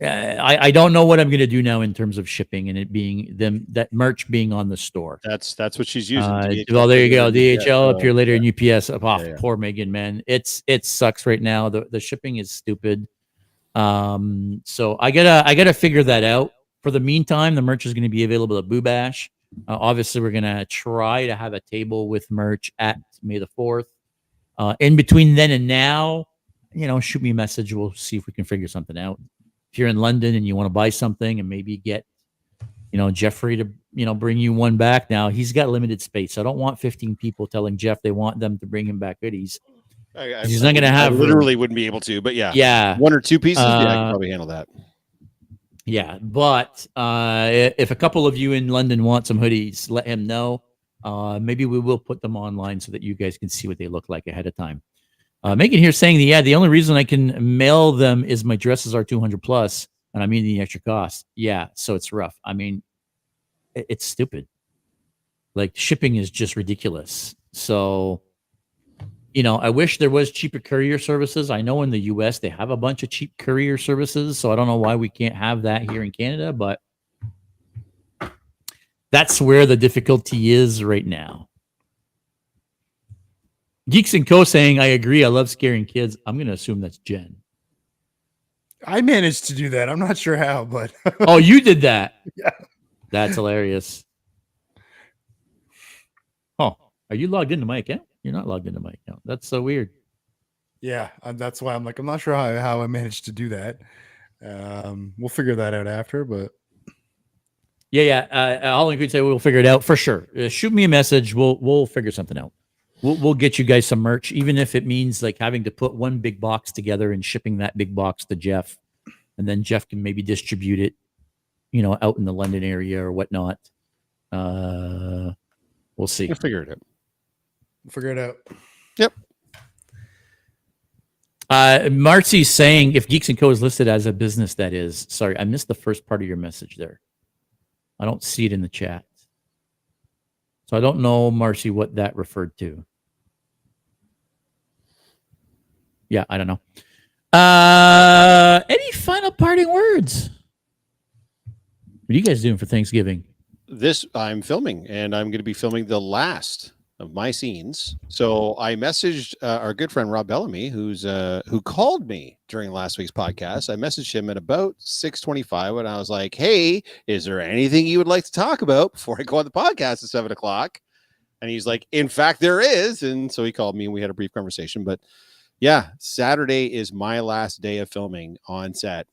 I don't know what I'm going to do now in terms of shipping and it being that merch being on the store. That's what she's using. Well, there you go. DHL, Purelator, and UPS. Yeah. Poor Megan, man. It sucks right now. The shipping is stupid. So I gotta figure that out. For the meantime, the merch is going to be available at Boo Bash. Obviously, we're going to try to have a table with merch at May the 4th. In between then and now, shoot me a message. We'll see if we can figure something out. If you're in London and you want to buy something and maybe get, Jeffrey to, bring you one back. Now, he's got limited space. I don't want 15 people telling Jeff they want them to bring him back hoodies. He's not going to have literally wouldn't be able to, but yeah, 1 or 2 pieces. I can probably handle that. Yeah, but if a couple of you in London want some hoodies, let him know. Maybe we will put them online so that you guys can see what they look like ahead of time. Megan here saying the only reason I can mail them is my dresses are 200 plus, and I'm eating the extra cost. Yeah, so it's rough. I mean, it's stupid. Like shipping is just ridiculous. So, I wish there was cheaper courier services. I know in the US they have a bunch of cheap courier services, so I don't know why we can't have that here in Canada, but that's where the difficulty is right now. Geeks and Co saying, I agree. I love scaring kids. I'm going to assume that's Jen. I managed to do that. I'm not sure how, but Oh, you did that. Yeah. That's hilarious. Oh, are you logged into my account? You're not logged into my account. That's so weird. Yeah, that's why I'm like, I'm not sure how I managed to do that. We'll figure that out after, but Yeah. All I could say we'll figure it out for sure. Shoot me a message. We'll figure something out. We'll get you guys some merch, even if it means like having to put one big box together and shipping that big box to Jeff, and then Jeff can maybe distribute it, out in the London area or whatnot. We'll see. We'll figure it out. we'll figure it out. Yep. Marcy's saying if Geeks and Co is listed as a business, that is. Sorry, I missed the first part of your message there. I don't see it in the chat. So I don't know, Marcy, what that referred to. Yeah, I don't know. Any final parting words? What are you guys doing for Thanksgiving? I'm filming, and I'm going to be filming the last of my scenes. So I messaged our good friend Rob Bellamy, who called me during last week's podcast. I messaged him at about 6:25 when I was like, "Hey, is there anything you would like to talk about before I go on the podcast at 7:00?" And he's like, "In fact, there is." And so he called me, and we had a brief conversation. But yeah, Saturday is my last day of filming on set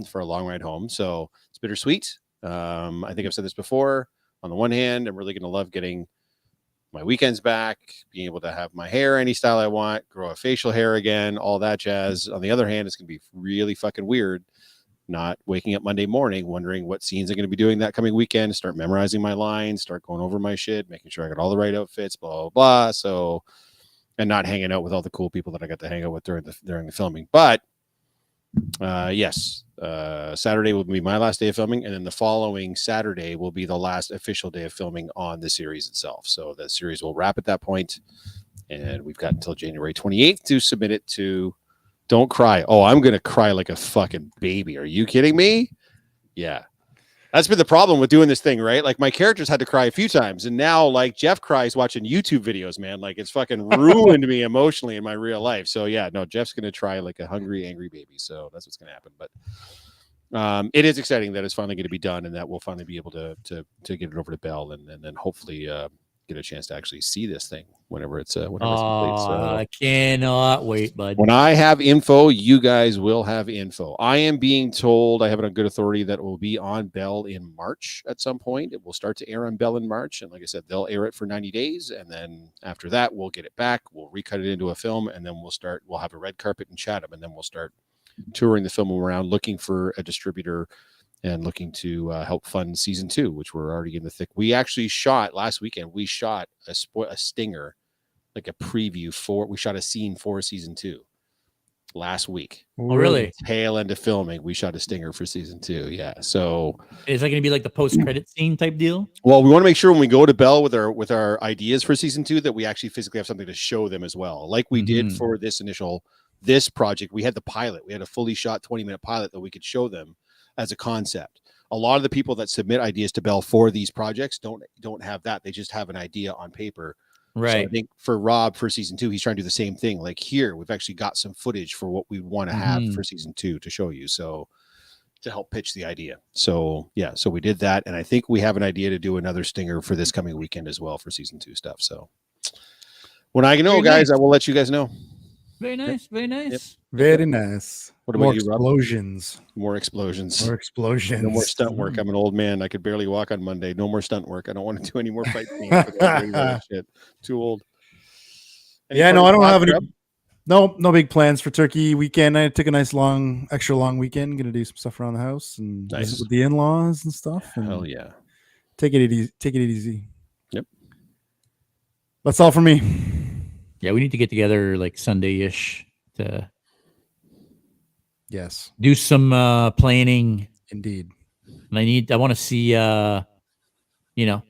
for A Long Ride Home. So it's bittersweet. I think I've said this before. On the one hand, I'm really going to love getting my weekends back, being able to have my hair any style I want, grow a facial hair again, all that jazz. On the other hand, it's going to be really fucking weird not waking up Monday morning wondering what scenes I'm going to be doing that coming weekend, start memorizing my lines, start going over my shit, making sure I got all the right outfits, blah, blah, blah. So, and not hanging out with all the cool people that I got to hang out with during the filming. But yes, Saturday will be my last day of filming, and then the following Saturday will be the last official day of filming on the series itself. So the series will wrap at that point, and we've got until January 28th to submit it to. Don't cry. Oh, I'm gonna cry like a fucking baby. Are you kidding me? Yeah. That's been the problem with doing this thing, right? Like my characters had to cry a few times, and now like Jeff cries watching YouTube videos, man. Like it's fucking ruined me emotionally in my real life. So yeah, no, Jeff's gonna try like a hungry, angry baby. So that's what's gonna happen. But it is exciting that it's finally going to be done, and that we'll finally be able to get it over to Belle, and then hopefully get a chance to actually see this thing whenever it's complete. So I cannot wait, bud. when I have info, you guys will have info. I am being told, I have it on good authority, that it will be on Bell in March at some point. It will start to air on Bell in March. And like I said, they'll air it for 90 days. And then after that, we'll get it back. We'll recut it into a film. And then we'll have a red carpet in Chatham. And then we'll start touring the film around, looking for a distributor and looking to help fund season 2, which we're already in the thick. We actually shot last weekend. We shot a stinger, like a preview we shot a scene for season 2 last week. Oh, really? Tail end of filming, we shot a stinger for season 2. Yeah. So is that going to be like the post-credit scene type deal? Well, we want to make sure when we go to Bell with our ideas for season 2 that we actually physically have something to show them as well. Like we did for this project. We had the pilot. We had a fully shot 20-minute pilot that we could show them as a concept. A lot of the people that submit ideas to Bell for these projects don't have that. They just have an idea on paper. Right. So I think for Rob for season 2, he's trying to do the same thing. Like here, we've actually got some footage for what we want to have for season 2 to show you. So to help pitch the idea. So yeah, so we did that. And I think we have an idea to do another stinger for this coming weekend as well for season 2 stuff. So when I know, guys, I will let you guys know. Very nice. Very nice. Yep. Very nice. What about more you, Rob? explosions? More explosions. More explosions. No more stunt work. I'm an old man. I could barely walk on Monday. No more stunt work. I don't want to do any more fight scenes. Shit. Too old. I don't have any. No big plans for Turkey weekend. I took a nice extra long weekend. Going to do some stuff around the house and visit with the in-laws and stuff. And hell yeah. Take it easy. Yep. That's all for me. Yeah, we need to get together like Sunday-ish to do some planning. Indeed. And I want to see you know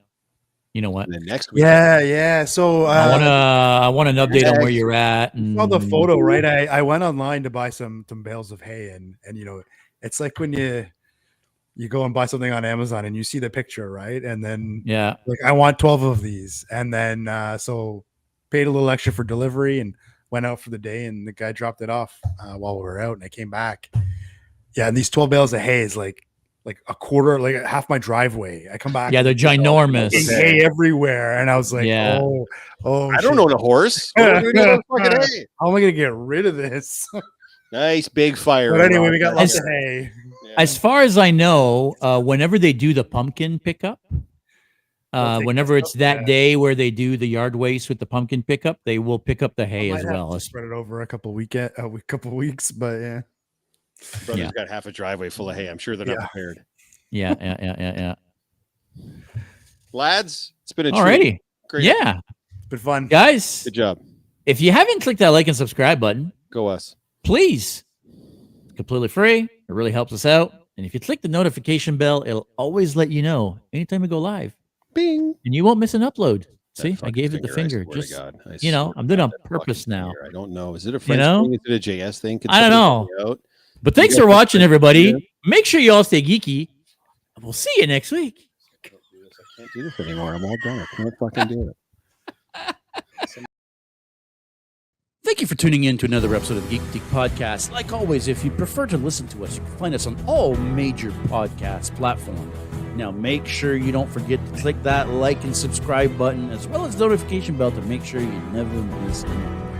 what? And then next week. Yeah. So I want an update on where you're at. And saw the photo, right? I went online to buy some bales of hay, and it's like when you go and buy something on Amazon and you see the picture, right? And then like I want 12 of these, and then so paid a little extra for delivery and went out for the day, and the guy dropped it off while we were out, and I came back. Yeah, and these 12 bales of hay is like a quarter, like half my driveway. I come back. Yeah, they're ginormous. Hay everywhere, and I was like, oh, I don't own a horse. How am I gonna get rid of this? Nice big fire. But anyway, we got lots of hay. As far as I know, whenever they do the pumpkin pickup, whenever it's that day where they do the yard waste with the pumpkin pickup, they will pick up the hay as well. Spread it over a couple weeks, but yeah. Brother's got half a driveway full of hay. I'm sure they're not prepared. Yeah. Lads, it's been a treat. Great. Yeah. It's been fun. Guys, good job. If you haven't clicked that like and subscribe button, go us. Please. It's completely free. It really helps us out. And if you click the notification bell, it'll always let you know anytime we go live. Bing. And you won't miss an upload. See, I gave it the finger. Just, I'm doing it on purpose now. I don't know. Is it a French thing? Is it a JS thing? I don't know. But thanks for watching, everybody. Yeah. Make sure you all stay geeky. We'll see you next week. I can't do this anymore. I'm all done. I can't fucking do it. Thank you for tuning in to another episode of Geek Boutique Podcast. Like always, if you prefer to listen to us, you can find us on all major podcast platforms. Now, make sure you don't forget to click that like and subscribe button, as well as the notification bell to make sure you never miss anything.